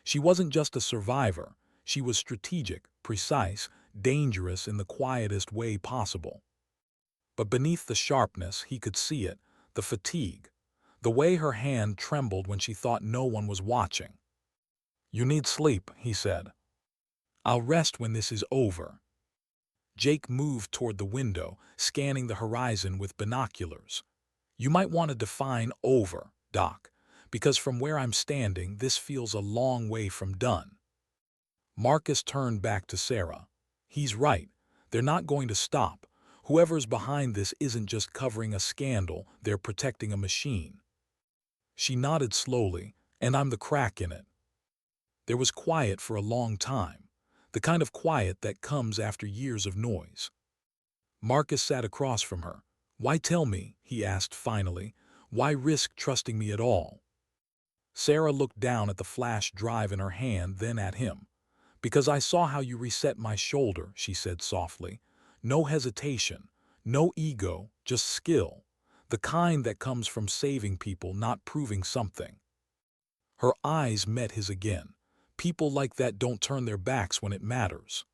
She wasn't just a survivor. She was strategic, precise, dangerous in the quietest way possible. But beneath the sharpness, he could see it, the fatigue, the way her hand trembled when she thought no one was watching. "You need sleep," he said. "I'll rest when this is over." Jake moved toward the window, scanning the horizon with binoculars. "You might want to define over, Doc, because from where I'm standing, this feels a long way from done." Marcus turned back to Sarah. "He's right. They're not going to stop. Whoever's behind this isn't just covering a scandal, they're protecting a machine." She nodded slowly. "And I'm the crack in it." There was quiet for a long time, the kind of quiet that comes after years of noise. Marcus sat across from her. "Why tell me?" he asked finally. "Why risk trusting me at all?" Sarah looked down at the flash drive in her hand, then at him. "Because I saw how you reset my shoulder," she said softly. "No hesitation, no ego, just skill. The kind that comes from saving people, not proving something." Her eyes met his again. "People like that don't turn their backs when it matters."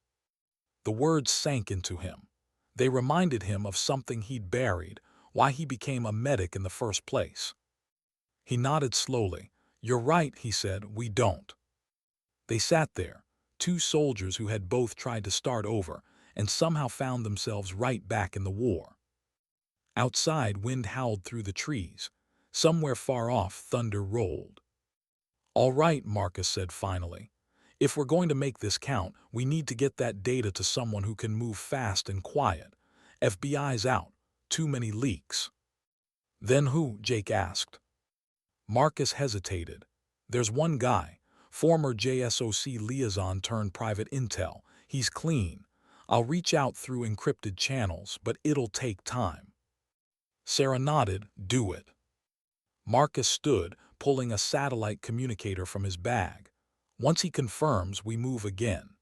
The words sank into him. They reminded him of something he'd buried, why he became a medic in the first place. He nodded slowly. "You're right," he said, "we don't." They sat there, two soldiers who had both tried to start over and somehow found themselves right back in the war. Outside, wind howled through the trees. Somewhere far off, thunder rolled. "All right," Marcus said finally. "If we're going to make this count, we need to get that data to someone who can move fast and quiet. FBI's out. Too many leaks." "Then who?" Jake asked. Marcus hesitated. "There's one guy, former JSOC liaison turned private intel. He's clean. I'll reach out through encrypted channels, but it'll take time." Sarah nodded. "Do it." Marcus stood, pulling a satellite communicator from his bag. "Once he confirms, we move again."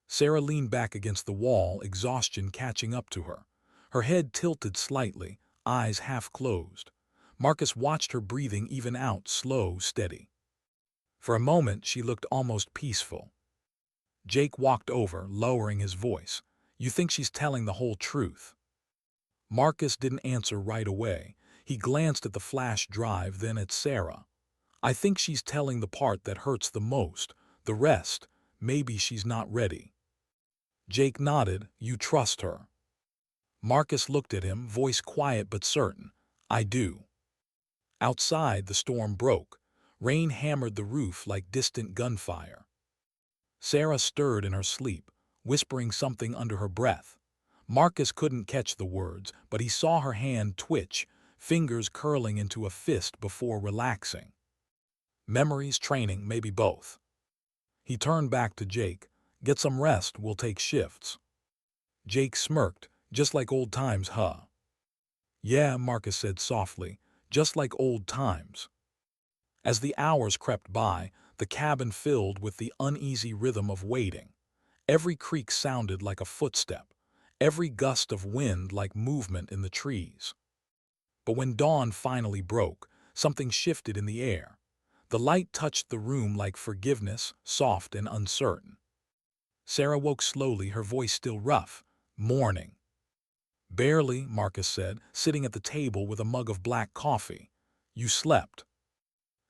Sarah leaned back against the wall, exhaustion catching up to her. Her head tilted slightly, eyes half closed. Marcus watched her breathing even out, slow, steady. For a moment, she looked almost peaceful. Jake walked over, lowering his voice. "You think she's telling the whole truth?" Marcus didn't answer right away. He glanced at the flash drive, then at Sarah. "I think she's telling the part that hurts the most. The rest, maybe she's not ready." Jake nodded. "You trust her?" Marcus looked at him, voice quiet but certain. "I do." Outside, the storm broke. Rain hammered the roof like distant gunfire. Sarah stirred in her sleep, whispering something under her breath. Marcus couldn't catch the words, but he saw her hand twitch, fingers curling into a fist before relaxing. Memories, training, maybe both. He turned back to Jake. "Get some rest, we'll take shifts." Jake smirked. "Just like old times, huh?" "Yeah," Marcus said softly, "just like old times." As the hours crept by, the cabin filled with the uneasy rhythm of waiting. Every creak sounded like a footstep. every gust of wind like movement in the trees. But when dawn finally broke, something shifted in the air. The light touched the room like forgiveness, soft and uncertain. Sarah woke slowly, her voice still rough. "Morning." "Barely," Marcus said, sitting at the table with a mug of black coffee. "You slept."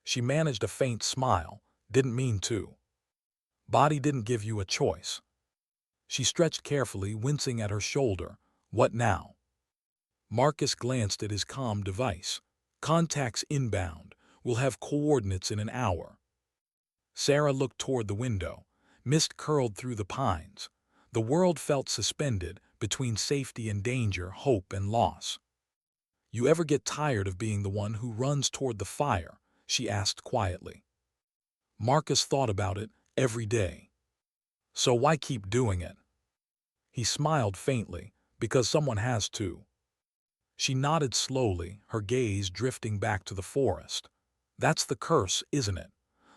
She managed a faint smile. "Didn't mean to. Body didn't give you a choice." She stretched carefully, wincing at her shoulder. "What now?" Marcus glanced at his comm device. "Contacts inbound. We'll have coordinates in an hour." Sarah looked toward the window. Mist curled through the pines. The world felt suspended between safety and danger, hope and loss. "You ever get tired of being the one who runs toward the fire?" she asked quietly. Marcus thought about it every day. "So why keep doing it?" He smiled faintly. "Because someone has to." She nodded slowly, her gaze drifting back to the forest. "That's the curse, isn't it?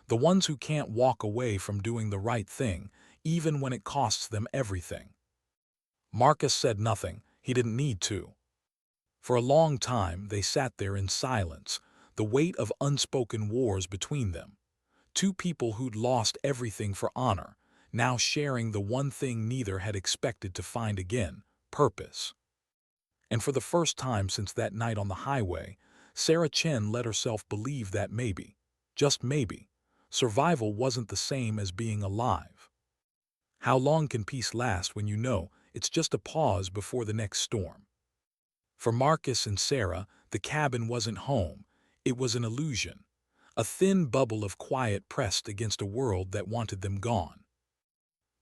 The ones who can't walk away from doing the right thing, even when it costs them everything." Marcus said nothing. He didn't need to. For a long time they sat there in silence, the weight of unspoken wars between them. Two people who'd lost everything for honor, now sharing the one thing neither had expected to find again: purpose. And for the first time since that night on the highway, Sarah Chen let herself believe that maybe, just maybe, survival wasn't the same as being alive. How long can peace last when you know it's just a pause before the next storm? For Marcus and Sarah, the cabin wasn't home. It was an illusion, a thin bubble of quiet pressed against a world that wanted them gone.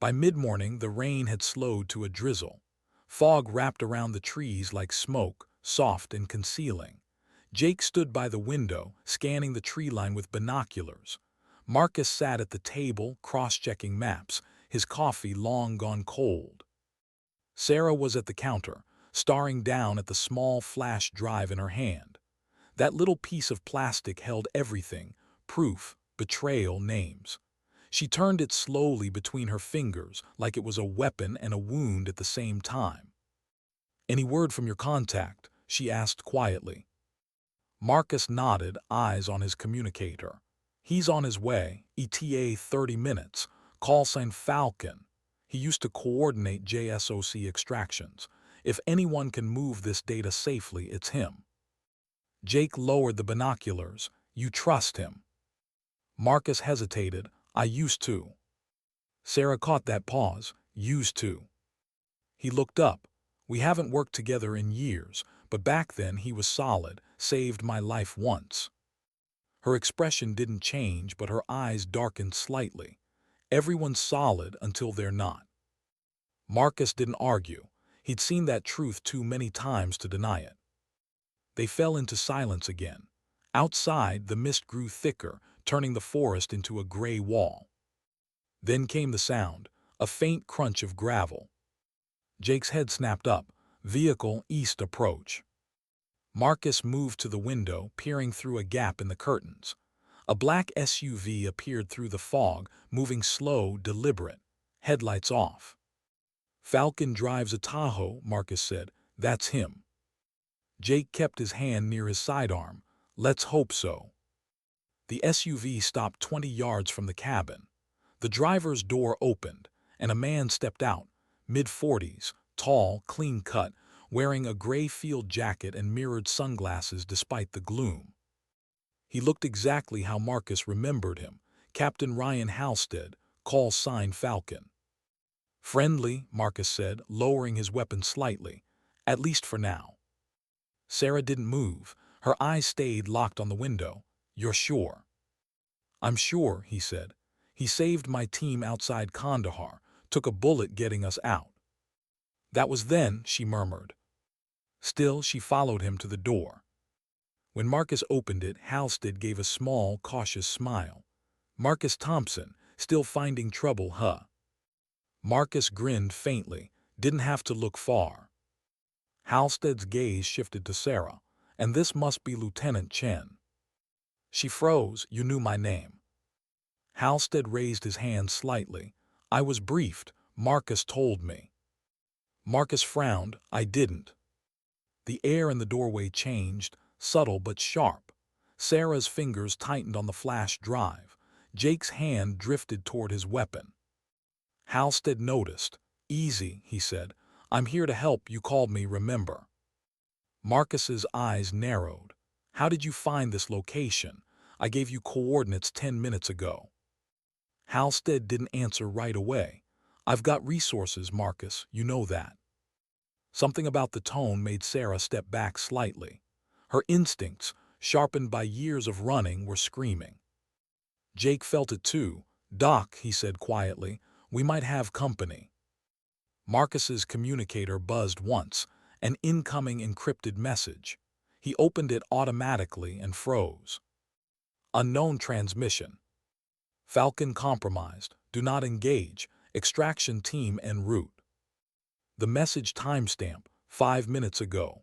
By mid-morning, the rain had slowed to a drizzle. Fog wrapped around the trees like smoke, soft and concealing. Jake stood by the window, scanning the tree line with binoculars. Marcus sat at the table, cross-checking maps, his coffee long gone cold. Sarah was at the counter, staring down at the small flash drive in her hand. That little piece of plastic held everything: proof, betrayal, names. She turned it slowly between her fingers, like it was a weapon and a wound at the same time. "Any word from your contact?" she asked quietly. Marcus nodded, eyes on his communicator. "He's on his way, ETA 30 minutes. Call sign Falcon. He used to coordinate JSOC extractions. If anyone can move this data safely, it's him." Jake lowered the binoculars. "You trust him?" Marcus hesitated. "I used to." Sarah caught that pause. "Used to." He looked up. "We haven't worked together in years, but back then he was solid, saved my life once." Her expression didn't change, but her eyes darkened slightly. "Everyone's solid until they're not." Marcus didn't argue. He'd seen that truth too many times to deny it. They fell into silence again. Outside, the mist grew thicker, turning the forest into a gray wall. Then came the sound, a faint crunch of gravel. Jake's head snapped up. "Vehicle east approach." Marcus moved to the window, peering through a gap in the curtains. A black SUV appeared through the fog, moving slow, deliberate, headlights off. "Falcon drives a Tahoe," Marcus said. "That's him." Jake kept his hand near his sidearm. "Let's hope so." The SUV stopped 20 yards from the cabin. The driver's door opened, and a man stepped out, mid-40s, tall, clean-cut, wearing a gray field jacket and mirrored sunglasses despite the gloom. He looked exactly how Marcus remembered him: Captain Ryan Halstead, call sign Falcon. "Friendly," Marcus said, lowering his weapon slightly. "At least for now." Sarah didn't move. Her eyes stayed locked on the window. "You're sure?" "I'm sure," he said. "He saved my team outside Kandahar, took a bullet getting us out." "That was then," she murmured. Still, she followed him to the door. When Marcus opened it, Halstead gave a small, cautious smile. "Marcus Thompson, still finding trouble, huh?" Marcus grinned faintly. Didn't have to look far. Halstead's gaze shifted to Sarah. "And this must be Lieutenant Chen." She froze. "You knew my name." Halstead raised his hand slightly. "I was briefed. Marcus told me." Marcus frowned. I didn't. The air in the doorway changed, subtle but sharp. Sarah's fingers tightened on the flash drive. Jake's hand drifted toward his weapon. Halstead noticed. Easy, he said. I'm here to help, you called me, remember? Marcus's eyes narrowed. How did you find this location? I gave you coordinates 10 minutes ago. Halstead didn't answer right away. I've got resources, Marcus, you know that. Something about the tone made Sarah step back slightly. Her instincts, sharpened by years of running, were screaming. Jake felt it too. Doc, he said quietly, we might have company. Marcus's communicator buzzed once, an incoming encrypted message. He opened it automatically and froze. Unknown transmission. Falcon compromised. Do not engage. Extraction team en route. The message timestamp, 5 minutes ago.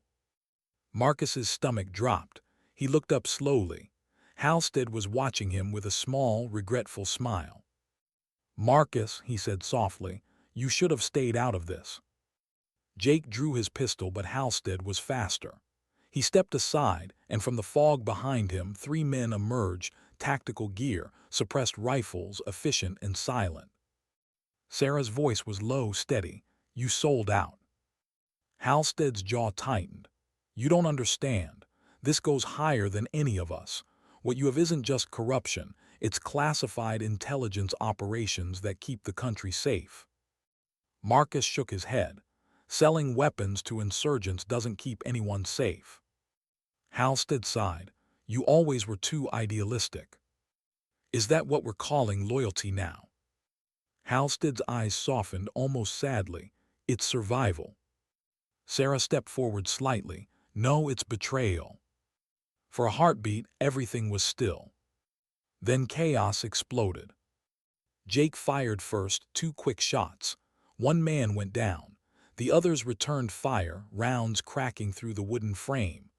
Marcus's stomach dropped. He looked up slowly. Halstead was watching him with a small, regretful smile. Marcus, he said softly, you should have stayed out of this. Jake drew his pistol, but Halstead was faster. He stepped aside, and from the fog behind him 3 men emerged, tactical gear, suppressed rifles, efficient and silent. Sarah's voice was low, steady. You sold out. Halstead's jaw tightened. You don't understand. This goes higher than any of us. What you have isn't just corruption, it's classified intelligence operations that keep the country safe. Marcus shook his head. Selling weapons to insurgents doesn't keep anyone safe. Halstead sighed. You always were too idealistic. Is that what we're calling loyalty now? Halstead's eyes softened almost sadly. It's survival. Sarah stepped forward slightly. No, it's betrayal. For a heartbeat, everything was still. Then chaos exploded. Jake fired first, 2 quick shots. 1 man went down. The others returned fire, rounds cracking through the wooden frame.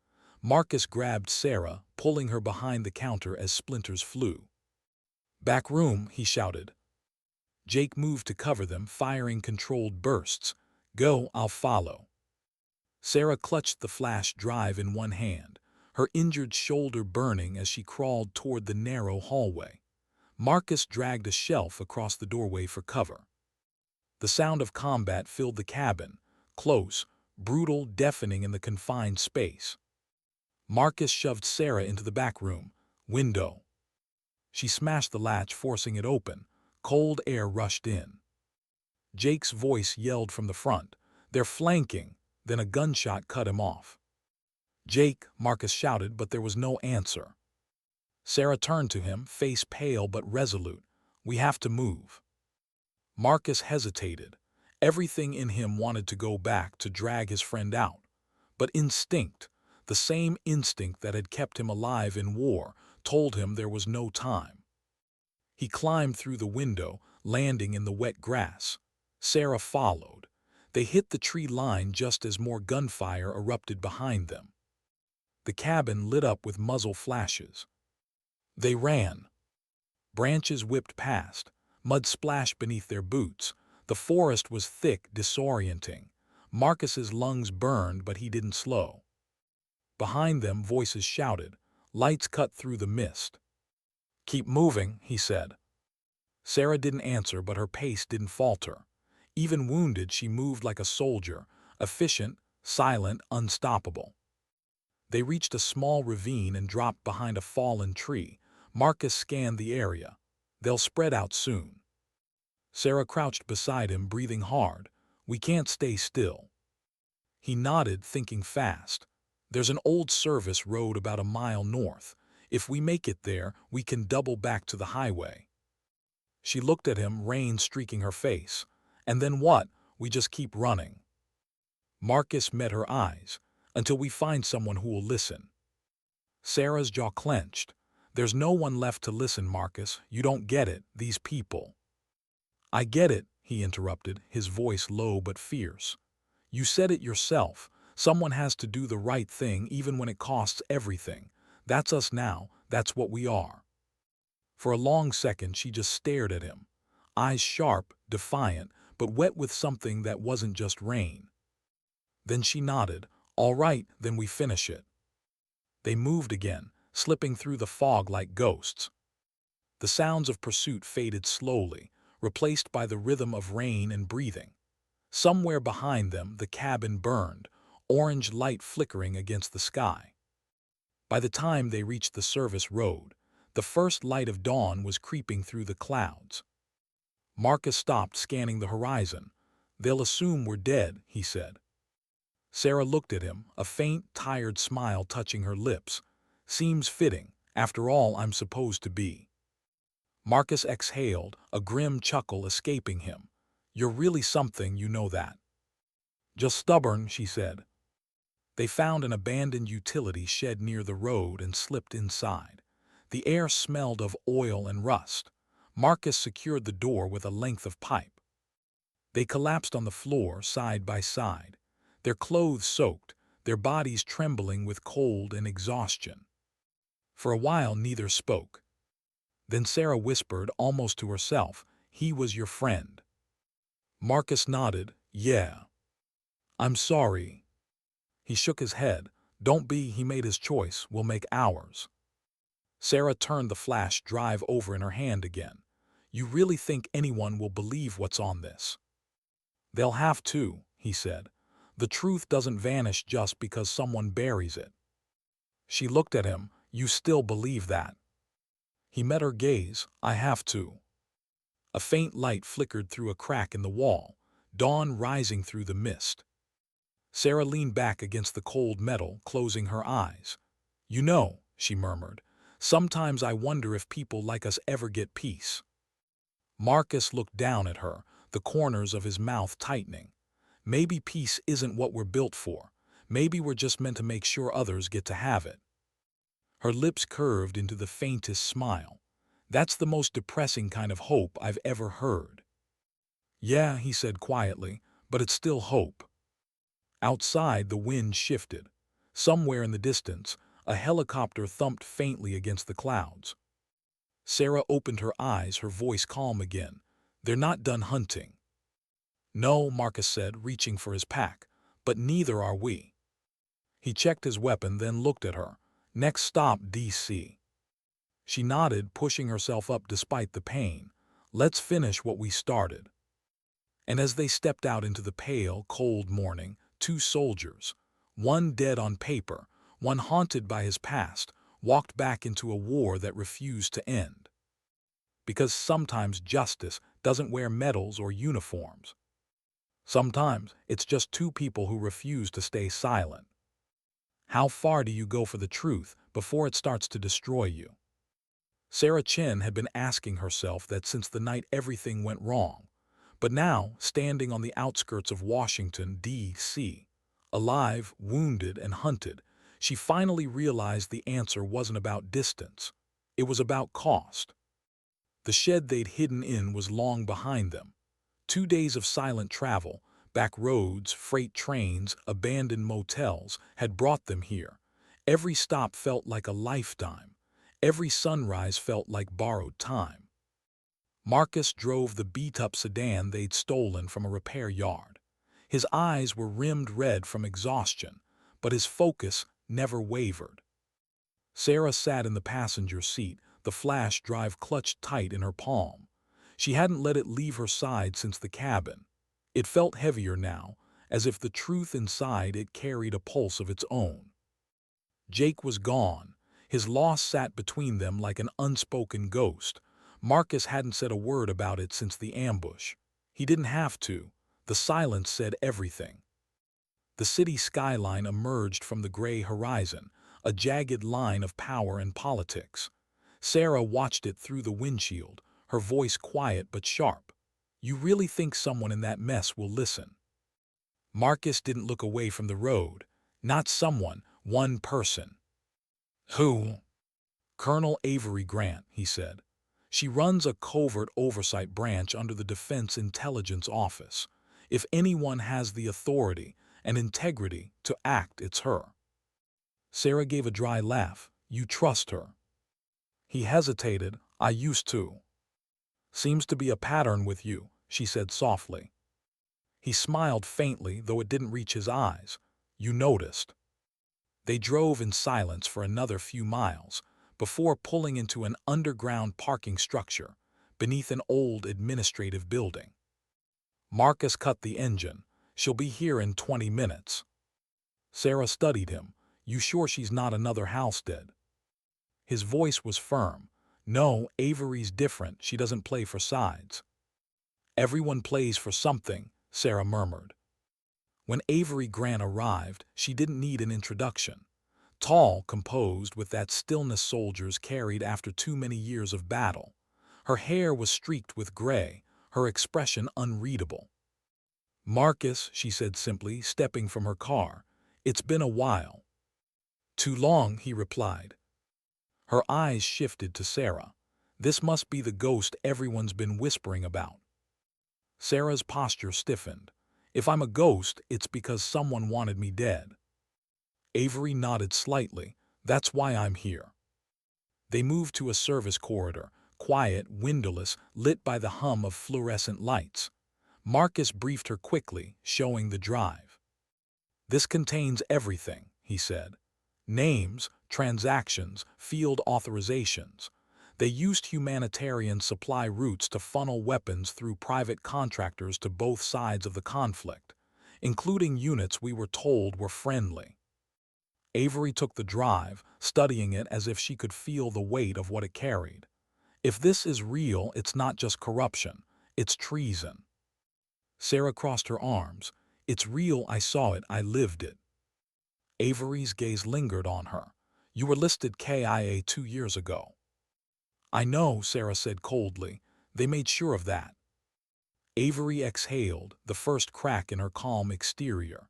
Marcus grabbed Sarah, pulling her behind the counter as splinters flew. Back room, he shouted. Jake moved to cover them, firing controlled bursts. Go, I'll follow. Sarah clutched the flash drive in one hand, her injured shoulder burning as she crawled toward the narrow hallway. Marcus dragged a shelf across the doorway for cover. The sound of combat filled the cabin, close, brutal, deafening in the confined space. Marcus shoved Sarah into the back room. Window. She smashed the latch, forcing it open. Cold air rushed in. Jake's voice yelled from the front. They're flanking. Then a gunshot cut him off. Jake, Marcus shouted, but there was no answer. Sarah turned to him, face pale but resolute. We have to move. Marcus hesitated. Everything in him wanted to go back to drag his friend out. But instinct, the same instinct that had kept him alive in war, told him there was no time. He climbed through the window, landing in the wet grass. Sarah followed. They hit the tree line just as more gunfire erupted behind them. The cabin lit up with muzzle flashes. They ran. Branches whipped past. Mud splashed beneath their boots. The forest was thick, disorienting. Marcus's lungs burned, but he didn't slow. Behind them, voices shouted. Lights cut through the mist. Keep moving, he said. Sarah didn't answer, but her pace didn't falter. Even wounded, she moved like a soldier, efficient, silent, unstoppable. They reached a small ravine and dropped behind a fallen tree. Marcus scanned the area. They'll spread out soon. Sarah crouched beside him, breathing hard. We can't stay still. He nodded, thinking fast. There's an old service road about a mile north. If we make it there, we can double back to the highway. She looked at him, rain streaking her face. And then what? We just keep running. Marcus met her eyes. Until we find someone who will listen. Sarah's jaw clenched. There's no one left to listen, Marcus. You don't get it, these people. I get it, he interrupted, his voice low but fierce. You said it yourself. Someone has to do the right thing even when it costs everything. That's us now. That's what we are. For a long second, she just stared at him. Eyes sharp, defiant, but wet with something that wasn't just rain. Then she nodded. All right, then we finish it. They moved again, slipping through the fog like ghosts. The sounds of pursuit faded slowly, replaced by the rhythm of rain and breathing. Somewhere behind them, the cabin burned, orange light flickering against the sky. By the time they reached the service road, the first light of dawn was creeping through the clouds. Marcus stopped scanning the horizon. They'll assume we're dead, he said. Sarah looked at him, a faint, tired smile touching her lips. Seems fitting. After all, I'm supposed to be. Marcus exhaled, a grim chuckle escaping him. You're really something, you know that. Just stubborn, she said. They found an abandoned utility shed near the road and slipped inside. The air smelled of oil and rust. Marcus secured the door with a length of pipe. They collapsed on the floor side by side, their clothes soaked, their bodies trembling with cold and exhaustion. For a while neither spoke. Then Sarah whispered, almost to herself, "He was your friend." Marcus nodded, "Yeah." "I'm sorry." He shook his head. "Don't be, he made his choice, we'll make ours." Sarah turned the flash drive over in her hand again. "You really think anyone will believe what's on this?" "They'll have to," he said. "The truth doesn't vanish just because someone buries it." She looked at him. "You still believe that?" He met her gaze. "I have to." A faint light flickered through a crack in the wall, dawn rising through the mist. Sarah leaned back against the cold metal, closing her eyes. "You know," she murmured, "sometimes I wonder if people like us ever get peace." Marcus looked down at her, the corners of his mouth tightening. "Maybe peace isn't what we're built for. Maybe we're just meant to make sure others get to have it." Her lips curved into the faintest smile. "That's the most depressing kind of hope I've ever heard." "Yeah," he said quietly, "but it's still hope." Outside, the wind shifted. Somewhere in the distance, a helicopter thumped faintly against the clouds. Sarah opened her eyes, her voice calm again. "They're not done hunting." "No," Marcus said, reaching for his pack, "but neither are we." He checked his weapon, then looked at her. "Next stop, DC." She nodded, pushing herself up despite the pain. "Let's finish what we started." And as they stepped out into the pale, cold morning, two soldiers, one dead on paper, one haunted by his past, walked back into a war that refused to end. Because sometimes justice doesn't wear medals or uniforms. Sometimes it's just two people who refuse to stay silent. How far do you go for the truth before it starts to destroy you? Sarah Chen had been asking herself that since the night everything went wrong. But now, standing on the outskirts of Washington, D.C., alive, wounded, and hunted, she finally realized the answer wasn't about distance. It was about cost. The shed they'd hidden in was long behind them. 2 days of silent travel, back roads, freight trains, abandoned motels, had brought them here. Every stop felt like a lifetime. Every sunrise felt like borrowed time. Marcus drove the beat-up sedan they'd stolen from a repair yard. His eyes were rimmed red from exhaustion, but his focus never wavered. Sarah sat in the passenger seat, the flash drive clutched tight in her palm. She hadn't let it leave her side since the cabin. It felt heavier now, as if the truth inside it carried a pulse of its own. Jake was gone. His loss sat between them like an unspoken ghost. Marcus hadn't said a word about it since the ambush. He didn't have to. The silence said everything. The city skyline emerged from the gray horizon, a jagged line of power and politics. Sarah watched it through the windshield, her voice quiet but sharp. "You really think someone in that mess will listen?" Marcus didn't look away from the road. "Not someone, one person." "Who?" "Colonel Avery Grant," he said. "She runs a covert oversight branch under the Defense Intelligence Office. If anyone has the authority and integrity to act, it's her." Sarah gave a dry laugh. "You trust her?" He hesitated. "I used to." "Seems to be a pattern with you," she said softly. He smiled faintly, though it didn't reach his eyes. You noticed. They drove in silence for another few miles, before pulling into an underground parking structure beneath an old administrative building. Marcus cut the engine. She'll be here in 20 minutes. Sarah studied him. You sure she's not another Halstead? His voice was firm. No, Avery's different. She doesn't play for sides. Everyone plays for something, Sarah murmured. When Avery Grant arrived, she didn't need an introduction. Tall, composed, with that stillness soldiers carried after too many years of battle. Her hair was streaked with gray, her expression unreadable. Marcus, she said simply, stepping from her car. It's been a while. Too long, he replied. Her eyes shifted to Sarah. This must be the ghost everyone's been whispering about. Sarah's posture stiffened. If I'm a ghost, it's because someone wanted me dead. Avery nodded slightly. That's why I'm here. They moved to a service corridor, quiet, windowless, lit by the hum of fluorescent lights. Marcus briefed her quickly, showing the drive. This contains everything, he said. Names, transactions, field authorizations. They used humanitarian supply routes to funnel weapons through private contractors to both sides of the conflict, including units we were told were friendly. Avery took the drive, studying it as if she could feel the weight of what it carried. If this is real, it's not just corruption, it's treason. Sarah crossed her arms. It's real, I saw it, I lived it. Avery's gaze lingered on her. You were listed KIA 2 years ago. I know, Sarah said coldly. They made sure of that. Avery exhaled, the first crack in her calm exterior.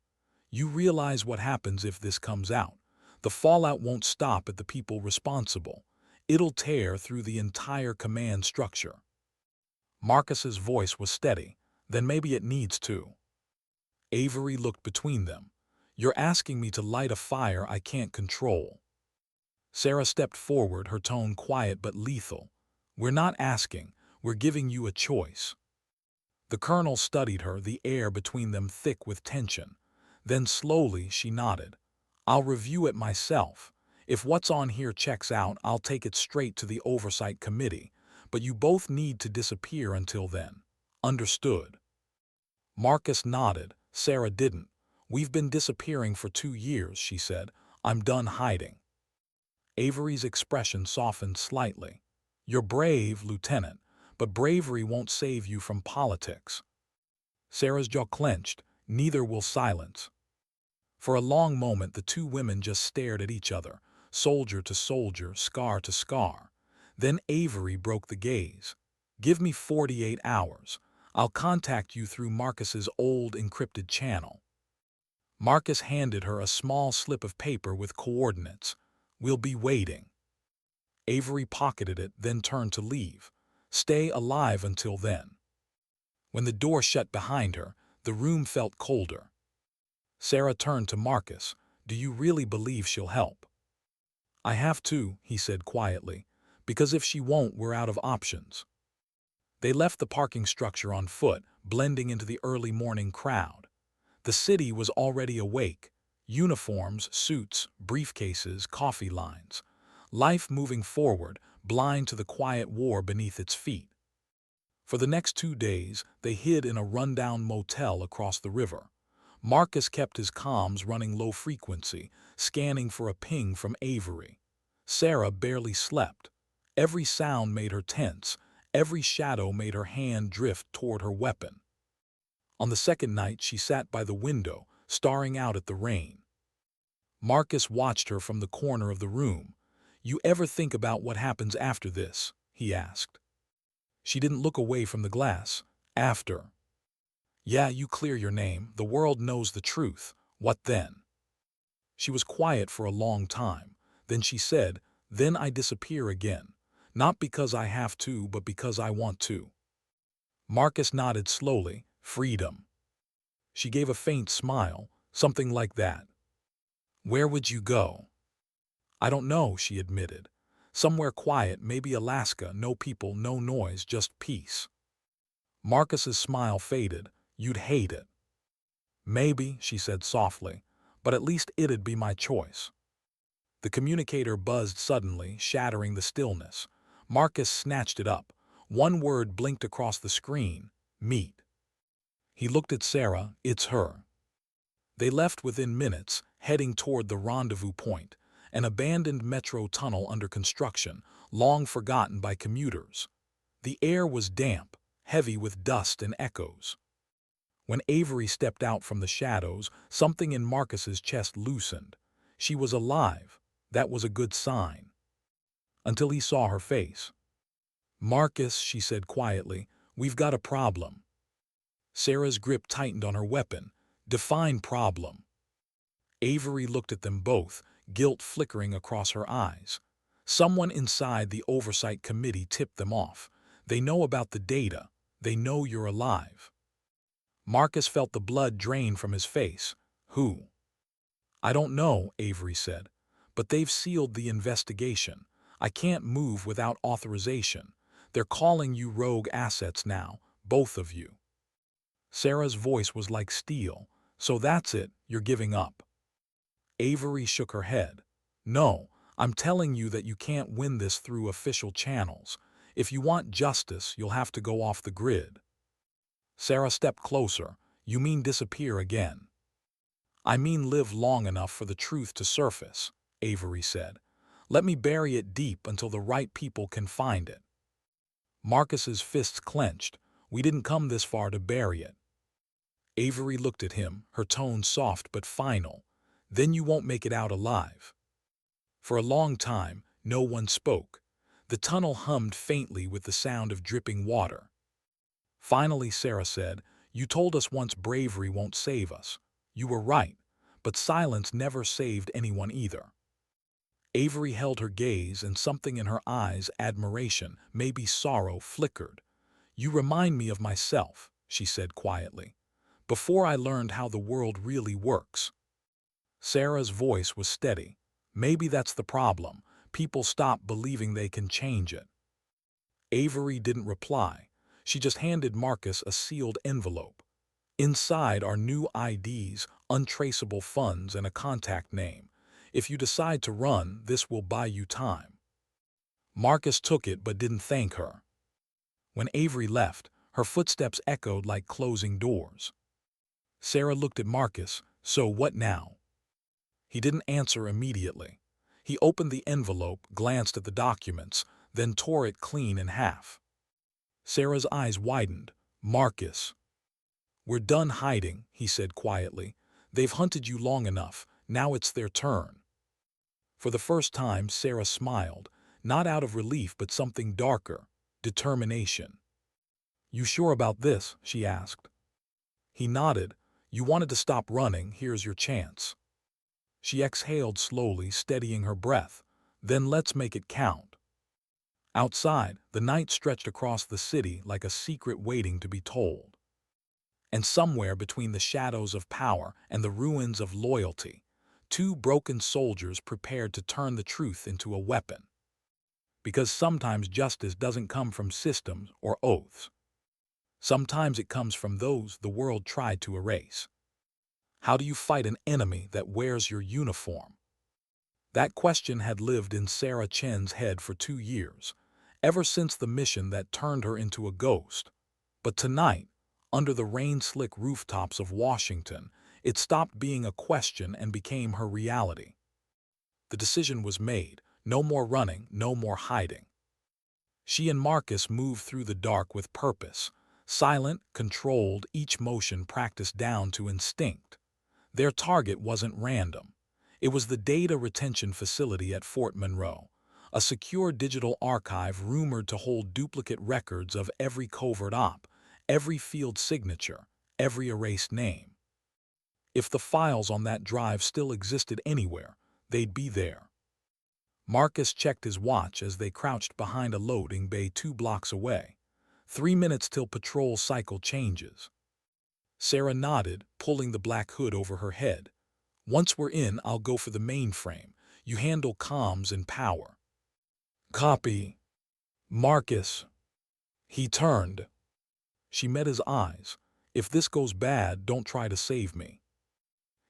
You realize what happens if this comes out. The fallout won't stop at the people responsible. It'll tear through the entire command structure. Marcus's voice was steady. Then maybe it needs to. Avery looked between them. You're asking me to light a fire I can't control. Sarah stepped forward, her tone quiet but lethal. We're not asking, we're giving you a choice. The colonel studied her, the air between them thick with tension. Then slowly she nodded. I'll review it myself. If what's on here checks out, I'll take it straight to the Oversight Committee, but you both need to disappear until then. Understood? Marcus nodded. Sarah didn't. We've been disappearing for 2 years, she said. I'm done hiding. Avery's expression softened slightly. You're brave, Lieutenant, but bravery won't save you from politics. Sarah's jaw clenched. Neither will silence. For a long moment, the two women just stared at each other, soldier to soldier, scar to scar. Then Avery broke the gaze. Give me 48 hours. I'll contact you through Marcus's old encrypted channel. Marcus handed her a small slip of paper with coordinates. We'll be waiting. Avery pocketed it, then turned to leave. Stay alive until then. When the door shut behind her, the room felt colder. Sarah turned to Marcus. Do you really believe she'll help? I have to, he said quietly, because if she won't, we're out of options. They left the parking structure on foot, blending into the early morning crowd. The city was already awake. Uniforms, suits, briefcases, coffee lines. Life moving forward, blind to the quiet war beneath its feet. For the next 2 days, they hid in a rundown motel across the river. Marcus kept his comms running low frequency, scanning for a ping from Avery. Sarah barely slept. Every sound made her tense. Every shadow made her hand drift toward her weapon. On the second night, she sat by the window, staring out at the rain. Marcus watched her from the corner of the room. You ever think about what happens after this? He asked. She didn't look away from the glass. After. Yeah, you clear your name. The world knows the truth. What then? She was quiet for a long time. Then she said, then I disappear again. Not because I have to, but because I want to. Marcus nodded slowly. Freedom. She gave a faint smile, something like that. Where would you go? I don't know, she admitted. Somewhere quiet, maybe Alaska, no people, no noise, just peace. Marcus's smile faded. You'd hate it. Maybe, she said softly, but at least it'd be my choice. The communicator buzzed suddenly, shattering the stillness. Marcus snatched it up. One word blinked across the screen: meet. He looked at Sarah. It's her. They left within minutes, heading toward the rendezvous point, an abandoned metro tunnel under construction, long forgotten by commuters. The air was damp, heavy with dust and echoes. When Avery stepped out from the shadows, something in Marcus's chest loosened. She was alive. That was a good sign. Until he saw her face. "Marcus," she said quietly, "we've got a problem." Sarah's grip tightened on her weapon. "Define problem." Avery looked at them both, guilt flickering across her eyes. Someone inside the oversight committee tipped them off. They know about the data. They know you're alive. Marcus felt the blood drain from his face. Who? "I don't know," Avery said. "But they've sealed the investigation. I can't move without authorization. They're calling you rogue assets now, both of you." Sarah's voice was like steel. "So that's it, you're giving up." Avery shook her head. "No, I'm telling you that you can't win this through official channels. If you want justice, you'll have to go off the grid." Sarah stepped closer. "You mean disappear again?" "I mean live long enough for the truth to surface," Avery said. "Let me bury it deep until the right people can find it." Marcus's fists clenched. "We didn't come this far to bury it." Avery looked at him, her tone soft but final. "Then you won't make it out alive." For a long time, no one spoke. The tunnel hummed faintly with the sound of dripping water. Finally, Sarah said, "You told us once bravery won't save us. You were right, but silence never saved anyone either." Avery held her gaze, and something in her eyes, admiration, maybe sorrow, flickered. "You remind me of myself," she said quietly, "before I learned how the world really works." Sarah's voice was steady. "Maybe that's the problem. People stop believing they can change it." Avery didn't reply. She just handed Marcus a sealed envelope. "Inside are new IDs, untraceable funds, and a contact name. If you decide to run, this will buy you time." Marcus took it but didn't thank her. When Avery left, her footsteps echoed like closing doors. Sarah looked at Marcus. "So what now?" He didn't answer immediately. He opened the envelope, glanced at the documents, then tore it clean in half. Sarah's eyes widened. "Marcus." "We're done hiding," he said quietly. "They've hunted you long enough. Now it's their turn." For the first time, Sarah smiled, not out of relief but something darker: determination. "You sure about this?" she asked. He nodded. "You wanted to stop running, here's your chance." She exhaled slowly, steadying her breath. "Then let's make it count." Outside, the night stretched across the city like a secret waiting to be told. And somewhere between the shadows of power and the ruins of loyalty, two broken soldiers prepared to turn the truth into a weapon. Because sometimes justice doesn't come from systems or oaths. Sometimes it comes from those the world tried to erase. How do you fight an enemy that wears your uniform? That question had lived in Sarah Chen's head for 2 years, ever since the mission that turned her into a ghost. But tonight, under the rain-slick rooftops of Washington, it stopped being a question and became her reality. The decision was made. No more running, no more hiding. She and Marcus moved through the dark with purpose, silent, controlled, each motion practiced down to instinct. Their target wasn't random. It was the data retention facility at Fort Monroe, a secure digital archive rumored to hold duplicate records of every covert op, every field signature, every erased name. If the files on that drive still existed anywhere, they'd be there. Marcus checked his watch as they crouched behind a loading bay 2 blocks away. 3 minutes till patrol cycle changes. Sarah nodded, pulling the black hood over her head. "Once we're in, I'll go for the mainframe. You handle comms and power." "Copy." "Marcus." He turned. She met his eyes. If this goes bad, don't try to save me.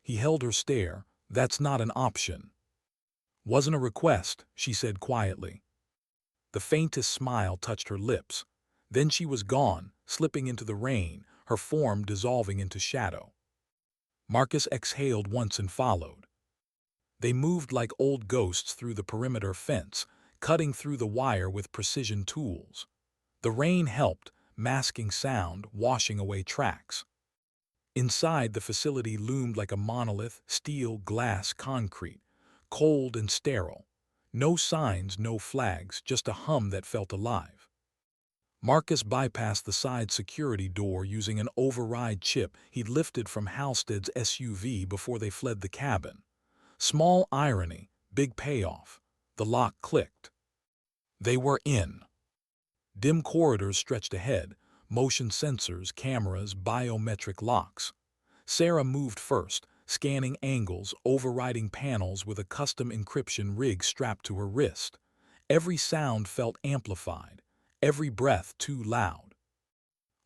He held her stare. That's not an option. Wasn't a request, she said quietly. The faintest smile touched her lips. Then she was gone, slipping into the rain, her form dissolving into shadow. Marcus exhaled once and followed. They moved like old ghosts through the perimeter fence, cutting through the wire with precision tools. The rain helped, masking sound, washing away tracks. Inside, the facility loomed like a monolith, steel, glass, concrete, cold and sterile. No signs, no flags, just a hum that felt alive. Marcus bypassed the side security door using an override chip he'd lifted from Halstead's SUV before they fled the cabin. Small irony, big payoff. The lock clicked. They were in. Dim corridors stretched ahead, motion sensors, cameras, biometric locks. Sarah moved first, scanning angles, overriding panels with a custom encryption rig strapped to her wrist. Every sound felt amplified, every breath too loud.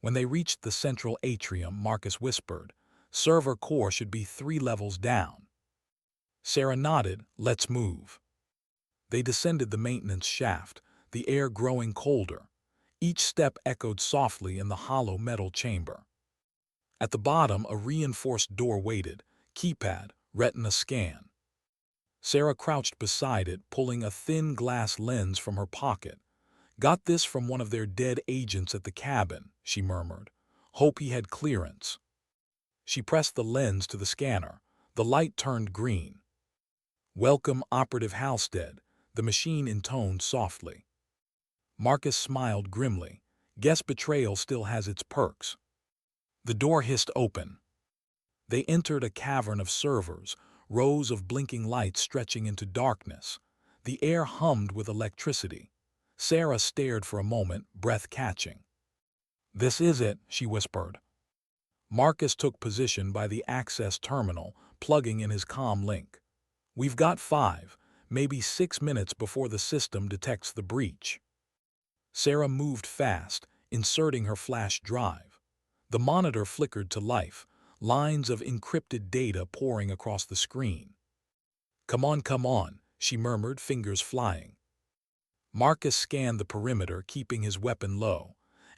When they reached the central atrium, Marcus whispered, "Server core should be 3 levels down." Sarah nodded, "Let's move." They descended the maintenance shaft, the air growing colder. Each step echoed softly in the hollow metal chamber. At the bottom, a reinforced door waited, keypad, retina scan. Sarah crouched beside it, pulling a thin glass lens from her pocket. "Got this from one of their dead agents at the cabin," she murmured. "Hope he had clearance." She pressed the lens to the scanner. The light turned green. "Welcome, Operative Halstead," the machine intoned softly. Marcus smiled grimly. Guess betrayal still has its perks. The door hissed open. They entered a cavern of servers, rows of blinking lights stretching into darkness. The air hummed with electricity. Sarah stared for a moment, breath catching. "This is it," she whispered. Marcus took position by the access terminal, plugging in his comm link. "We've got 5, maybe 6 minutes before the system detects the breach." Sarah moved fast, inserting her flash drive. The monitor flickered to life, lines of encrypted data pouring across the screen. Come on," she murmured, fingers flying. Marcus scanned the perimeter, keeping his weapon low.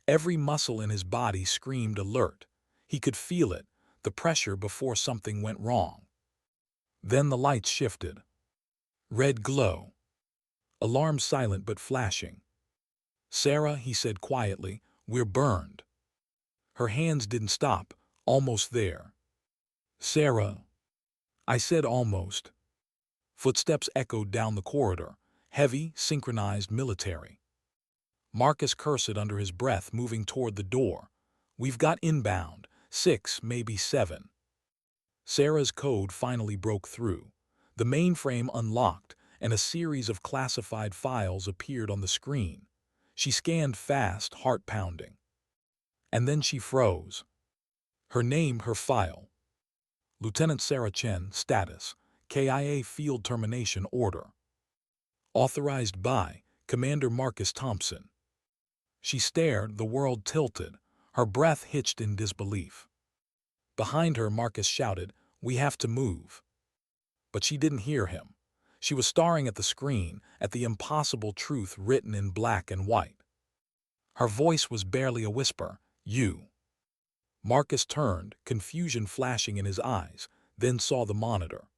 Every muscle in his body screamed alert. He could feel it, the pressure before something went wrong. Then the lights shifted. Red glow. Alarm silent but flashing. "Sarah," he said quietly, "we're burned." Her hands didn't stop, almost there. "Sarah." I said almost. Footsteps echoed down the corridor, heavy, synchronized, military. Marcus cursed under his breath, moving toward the door. "We've got inbound, 6, maybe 7. Sarah's code finally broke through. The mainframe unlocked, and a series of classified files appeared on the screen. She scanned fast, heart pounding. And then she froze. Her name, her file. Lieutenant Sarah Chen, status, KIA Field Termination Order. Authorized by Commander Marcus Thompson. She stared, the world tilted, her breath hitched in disbelief. Behind her, Marcus shouted, "We have to move." But she didn't hear him. She was staring at the screen, at the impossible truth written in black and white. Her voice was barely a whisper, "You." Marcus turned, confusion flashing in his eyes, then saw the monitor.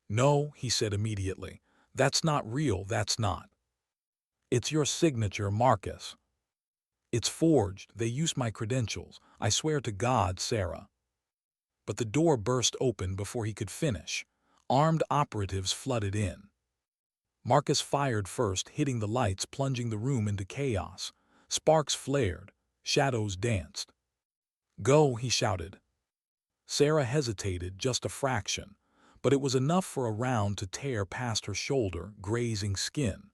"No," he said immediately. "That's not real, that's not. It's your signature, Marcus. It's forged, they used my credentials. I swear to God, Sarah." But the door burst open before he could finish. Armed operatives flooded in. Marcus fired first, hitting the lights, plunging the room into chaos. Sparks flared. Shadows danced. "Go," he shouted. Sarah hesitated just a fraction, but it was enough for a round to tear past her shoulder, grazing skin.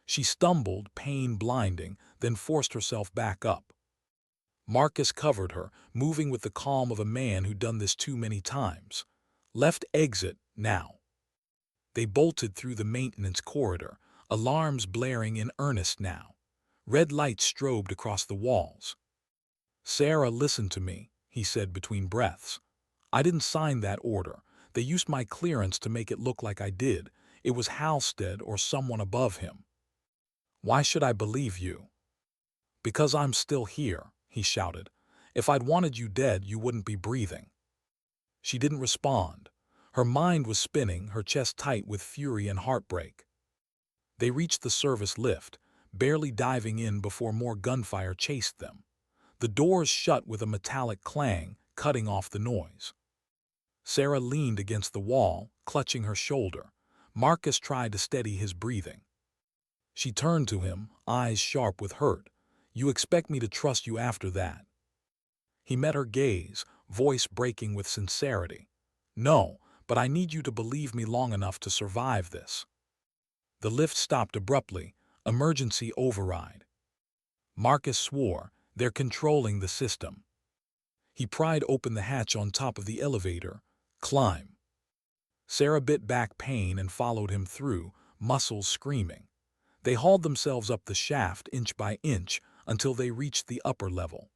She stumbled, pain blinding, then forced herself back up. Marcus covered her, moving with the calm of a man who'd done this too many times. "Left exit, now." They bolted through the maintenance corridor, alarms blaring in earnest now. Red lights strobed across the walls. "Sarah, listen to me," he said between breaths. I didn't sign that order. They used my clearance to make it look like I did. It was Halstead or someone above him. Why should I believe you? Because I'm still here, he shouted. If I'd wanted you dead, you wouldn't be breathing. She didn't respond. Her mind was spinning, her chest tight with fury and heartbreak. They reached the service lift, barely diving in before more gunfire chased them. The doors shut with a metallic clang, cutting off the noise. Sarah leaned against the wall, clutching her shoulder. Marcus tried to steady his breathing. She turned to him, eyes sharp with hurt. You expect me to trust you after that? He met her gaze, voice breaking with sincerity. No, but I need you to believe me long enough to survive this. The lift stopped abruptly. Emergency override. Marcus swore, they're controlling the system. He pried open the hatch on top of the elevator. Climb. Sarah bit back pain and followed him through, muscles screaming. They hauled themselves up the shaft inch by inch until they reached the upper level.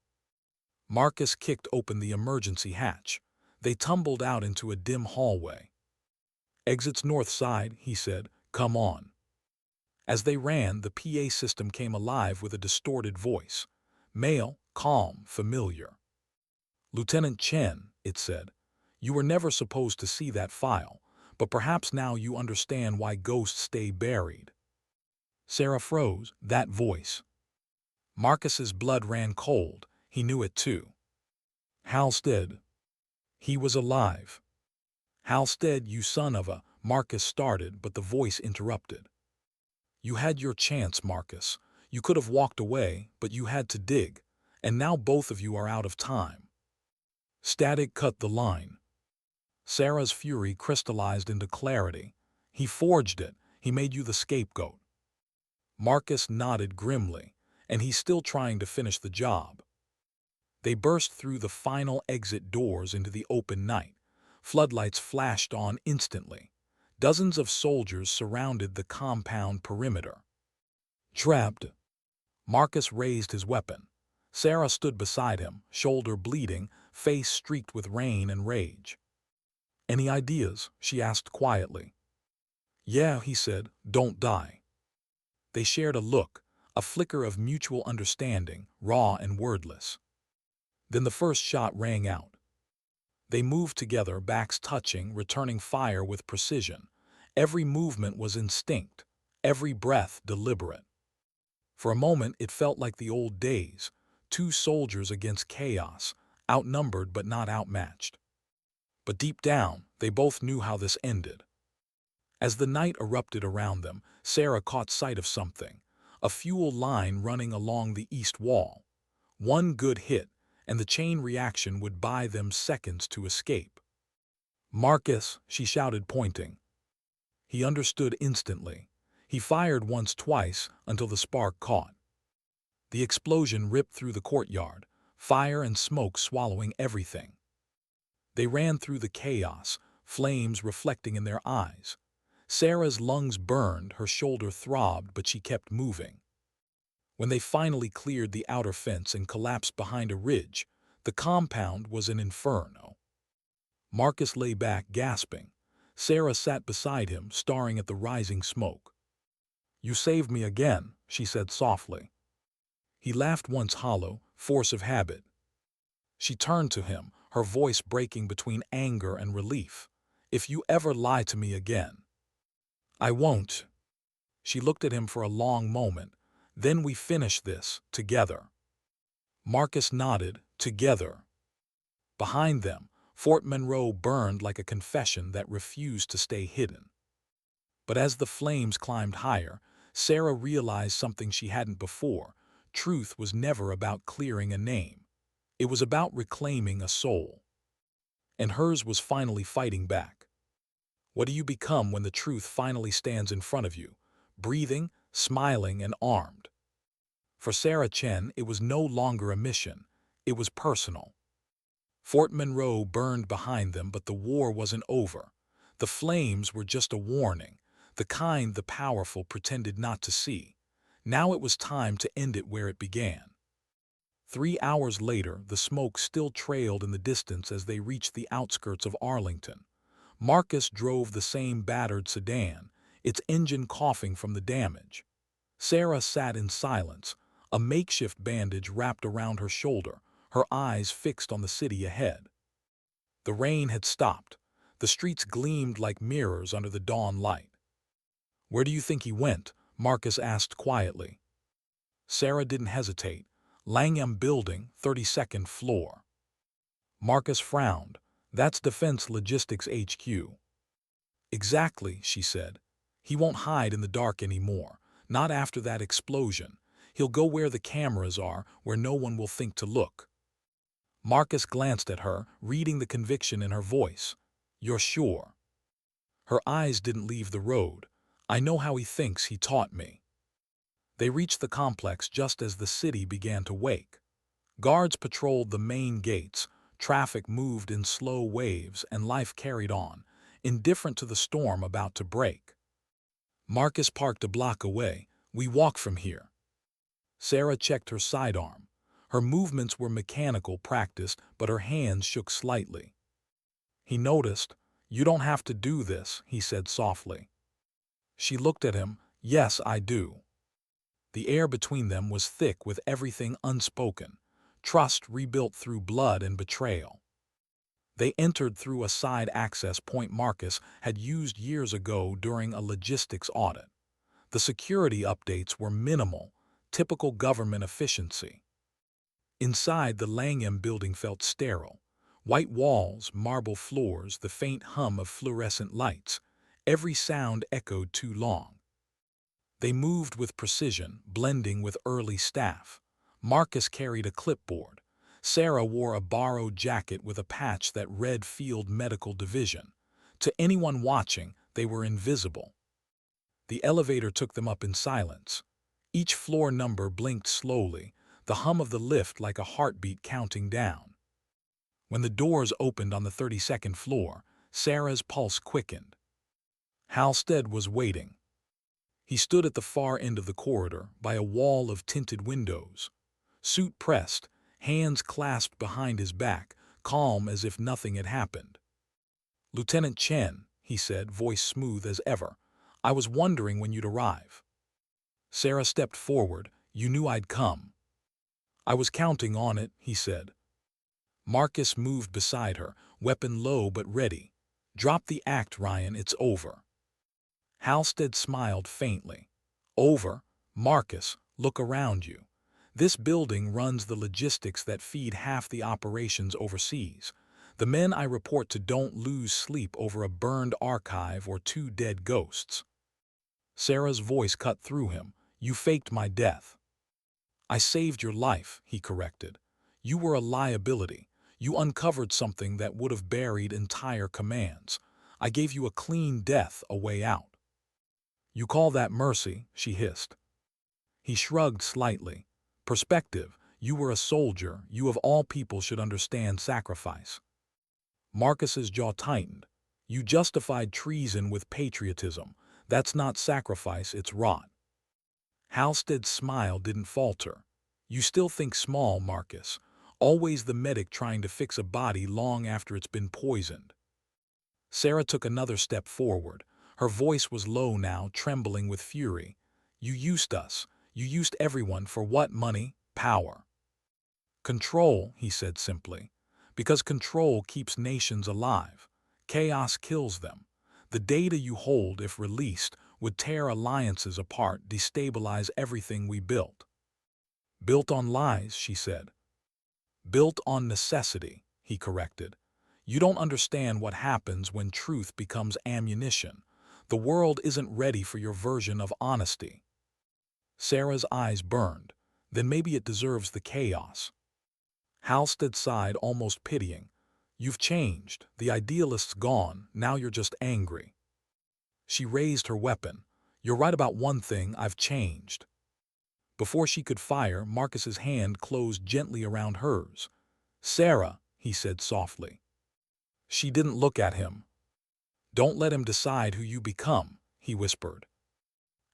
Marcus kicked open the emergency hatch. They tumbled out into a dim hallway. Exit's north side, he said. Come on. As they ran, the PA system came alive with a distorted voice. Male, calm, familiar. Lieutenant Chen, it said, you were never supposed to see that file, but perhaps now you understand why ghosts stay buried. Sarah froze, that voice. Marcus's blood ran cold. He knew it too. Halstead. He was alive. Halstead, you son of a, Marcus started, but the voice interrupted. You had your chance, Marcus. You could have walked away, but you had to dig, and now both of you are out of time. Static cut the line. Sarah's fury crystallized into clarity. He forged it. He made you the scapegoat. Marcus nodded grimly, and he's still trying to finish the job. They burst through the final exit doors into the open night. Floodlights flashed on instantly. Dozens of soldiers surrounded the compound perimeter. Trapped. Marcus raised his weapon. Sarah stood beside him, shoulder bleeding, face streaked with rain and rage. Any ideas? She asked quietly. Yeah, he said, don't die. They shared a look, a flicker of mutual understanding, raw and wordless. Then the first shot rang out. They moved together, backs touching, returning fire with precision. Every movement was instinct, every breath deliberate. For a moment it felt like the old days, two soldiers against chaos, outnumbered but not outmatched. But deep down, they both knew how this ended. As the night erupted around them, Sarah caught sight of something, a fuel line running along the east wall. One good hit, and the chain reaction would buy them seconds to escape. Marcus, she shouted, pointing. He understood instantly. He fired once, twice, until the spark caught. The explosion ripped through the courtyard, fire and smoke swallowing everything. They ran through the chaos, flames reflecting in their eyes. Sarah's lungs burned, her shoulder throbbed, but she kept moving. When they finally cleared the outer fence and collapsed behind a ridge, the compound was an inferno. Marcus lay back, gasping. Sarah sat beside him, staring at the rising smoke. You saved me again, she said softly. He laughed once, hollow, force of habit. She turned to him, her voice breaking between anger and relief. If you ever lie to me again. I won't. She looked at him for a long moment. Then we finish this, together. Marcus nodded, together. Behind them, Fort Monroe burned like a confession that refused to stay hidden. But as the flames climbed higher, Sarah realized something she hadn't before. Truth was never about clearing a name. It was about reclaiming a soul. And hers was finally fighting back. What do you become when the truth finally stands in front of you, breathing, smiling, and armed? For Sarah Chen, it was no longer a mission. It was personal. Fort Monroe burned behind them, but the war wasn't over. The flames were just a warning, the kind the powerful pretended not to see. Now it was time to end it where it began. 3 hours later, the smoke still trailed in the distance as they reached the outskirts of Arlington. Marcus drove the same battered sedan, its engine coughing from the damage. Sarah sat in silence, a makeshift bandage wrapped around her shoulder, her eyes fixed on the city ahead. The rain had stopped. The streets gleamed like mirrors under the dawn light. "Where do you think he went?" Marcus asked quietly. Sarah didn't hesitate. "Langham Building, 32nd floor." Marcus frowned. "That's Defense Logistics HQ." "Exactly," she said. "He won't hide in the dark anymore. Not after that explosion. He'll go where the cameras are, where no one will think to look." Marcus glanced at her, reading the conviction in her voice. "You're sure?" Her eyes didn't leave the road. "I know how he thinks, he taught me." They reached the complex just as the city began to wake. Guards patrolled the main gates, traffic moved in slow waves, and life carried on, indifferent to the storm about to break. Marcus parked a block away. "We walk from here." Sarah checked her sidearm. Her movements were mechanical, practiced, but her hands shook slightly. He noticed. "You don't have to do this," he said softly. She looked at him. "Yes, I do." The air between them was thick with everything unspoken, trust rebuilt through blood and betrayal. They entered through a side access point Marcus had used years ago during a logistics audit. The security updates were minimal, typical government efficiency. Inside, the Langham Building felt sterile. White walls, marble floors, the faint hum of fluorescent lights. Every sound echoed too long. They moved with precision, blending with early staff. Marcus carried a clipboard. Sarah wore a borrowed jacket with a patch that read Field Medical Division. To anyone watching, they were invisible. The elevator took them up in silence. Each floor number blinked slowly, the hum of the lift like a heartbeat counting down. When the doors opened on the 32nd floor, Sarah's pulse quickened. Halstead was waiting. He stood at the far end of the corridor, by a wall of tinted windows. Suit pressed, hands clasped behind his back, calm as if nothing had happened. "Lieutenant Chen," he said, voice smooth as ever, "I was wondering when you'd arrive." Sarah stepped forward. "You knew I'd come." "I was counting on it," he said. Marcus moved beside her, weapon low but ready. "Drop the act, Ryan, it's over." Halstead smiled faintly. "Over? Marcus, look around you. This building runs the logistics that feed half the operations overseas. The men I report to don't lose sleep over a burned archive or 2 dead ghosts." Sarah's voice cut through him. "You faked my death." "I saved your life," he corrected. "You were a liability. You uncovered something that would have buried entire commands. I gave you a clean death, a way out." "You call that mercy?" she hissed. He shrugged slightly. "Perspective. You were a soldier. You of all people should understand sacrifice." Marcus's jaw tightened. "You justified treason with patriotism. That's not sacrifice, it's rot." Halstead's smile didn't falter. "You still think small, Marcus. Always the medic trying to fix a body long after it's been poisoned." Sarah took another step forward. Her voice was low now, trembling with fury. "You used us. You used everyone for what? Money? Power?" "Control," he said simply. "Because control keeps nations alive. Chaos kills them. The data you hold, if released, would tear alliances apart, destabilize everything we built." "Built on lies," she said. "Built on necessity," he corrected. "You don't understand what happens when truth becomes ammunition. The world isn't ready for your version of honesty." Sarah's eyes burned. "Then maybe it deserves the chaos." Halstead sighed, almost pitying. "You've changed. The idealist's gone. Now you're just angry." She raised her weapon. "You're right about one thing. I've changed." Before she could fire, Marcus's hand closed gently around hers. "Sarah," he said softly. She didn't look at him. "Don't let him decide who you become," he whispered.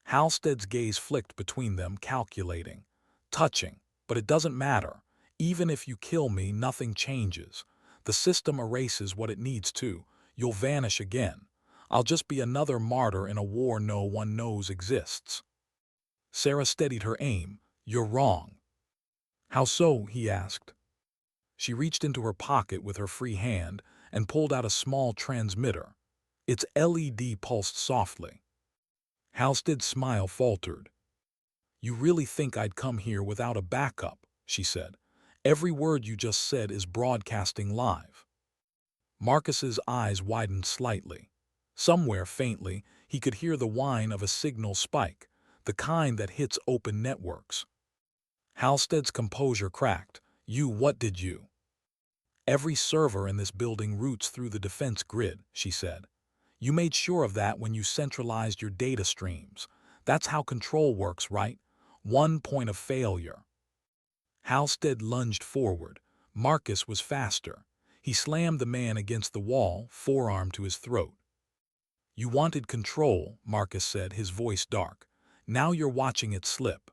Halstead's gaze flicked between them, calculating. "Touching. But it doesn't matter. Even if you kill me, nothing changes. The system erases what it needs to. You'll vanish again. I'll just be another martyr in a war no one knows exists. Sarah steadied her aim. You're wrong. How so? He asked. She reached into her pocket with her free hand and pulled out a small transmitter. Its LED pulsed softly. Halstead's smile faltered. You really think I'd come here without a backup? She said. Every word you just said is broadcasting live. Marcus's eyes widened slightly. Somewhere faintly, he could hear the whine of a signal spike, the kind that hits open networks. Halstead's composure cracked. What did you? Every server in this building routes through the defense grid, she said. You made sure of that when you centralized your data streams. That's how control works, right? One point of failure. Halstead lunged forward. Marcus was faster. He slammed the man against the wall, forearm to his throat. You wanted control, Marcus said, his voice dark. Now you're watching it slip.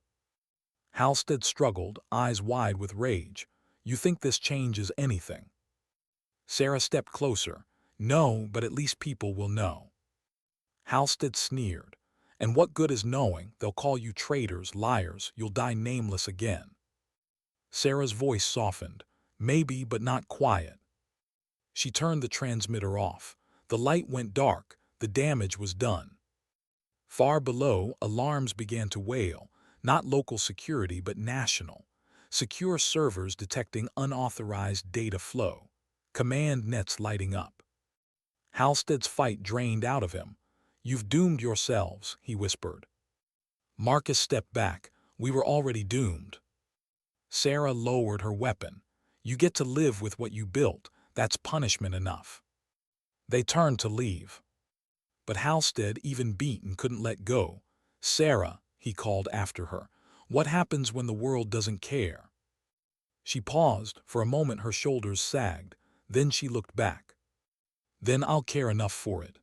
Halstead struggled, eyes wide with rage. You think this changes anything? Sarah stepped closer. No, but at least people will know. Halstead sneered. And what good is knowing? They'll call you traitors, liars. You'll die nameless again. Sarah's voice softened. Maybe, but not quiet. She turned the transmitter off. The light went dark. The damage was done. Far below, alarms began to wail, not local security but national. Secure servers detecting unauthorized data flow. Command nets lighting up. Halstead's fight drained out of him. You've doomed yourselves, he whispered. Marcus stepped back. We were already doomed. Sarah lowered her weapon. You get to live with what you built. That's punishment enough. They turned to leave. But Halstead, even beaten, couldn't let go. Sarah, he called after her, what happens when the world doesn't care? She paused. For a moment her shoulders sagged. Then she looked back. Then I'll care enough for it.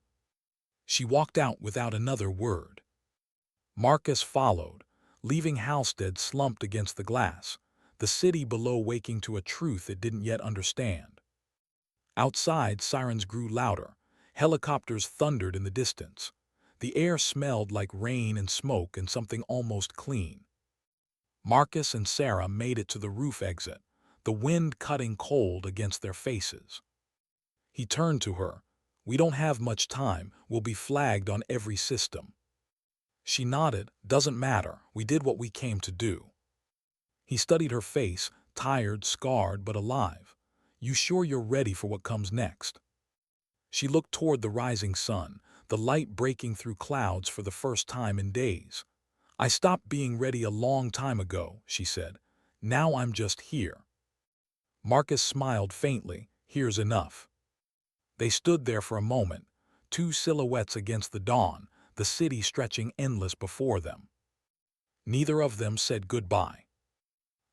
She walked out without another word. Marcus followed, leaving Halstead slumped against the glass, the city below waking to a truth it didn't yet understand. Outside, sirens grew louder. Helicopters thundered in the distance. The air smelled like rain and smoke and something almost clean. Marcus and Sarah made it to the roof exit, the wind cutting cold against their faces. He turned to her. We don't have much time. We'll be flagged on every system. She nodded. Doesn't matter. We did what we came to do. He studied her face, tired, scarred, but alive. You sure you're ready for what comes next? She looked toward the rising sun, the light breaking through clouds for the first time in days. I stopped being ready a long time ago, she said. Now I'm just here. Marcus smiled faintly. Here's enough. They stood there for a moment, two silhouettes against the dawn, the city stretching endless before them. Neither of them said goodbye.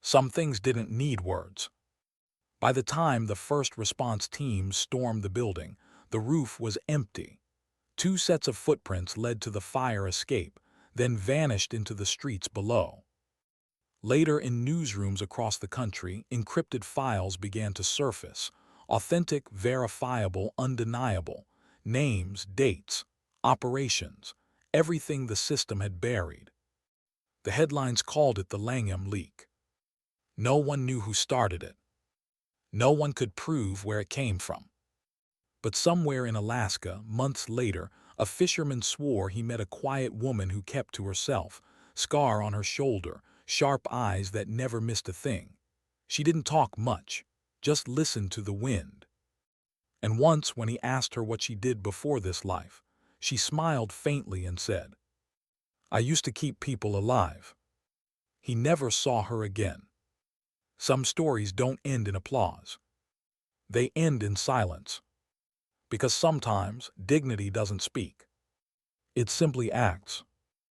Some things didn't need words. By the time the first response teams stormed the building, the roof was empty. Two sets of footprints led to the fire escape, then vanished into the streets below. Later, in newsrooms across the country, encrypted files began to surface. Authentic, verifiable, undeniable. Names, dates, operations, everything the system had buried. The headlines called it the Langham Leak. No one knew who started it. No one could prove where it came from. But somewhere in Alaska, months later, a fisherman swore he met a quiet woman who kept to herself, scar on her shoulder, sharp eyes that never missed a thing. She didn't talk much, just listened to the wind. And once, when he asked her what she did before this life, she smiled faintly and said, I used to keep people alive. He never saw her again. Some stories don't end in applause. They end in silence. Because sometimes dignity doesn't speak. It simply acts.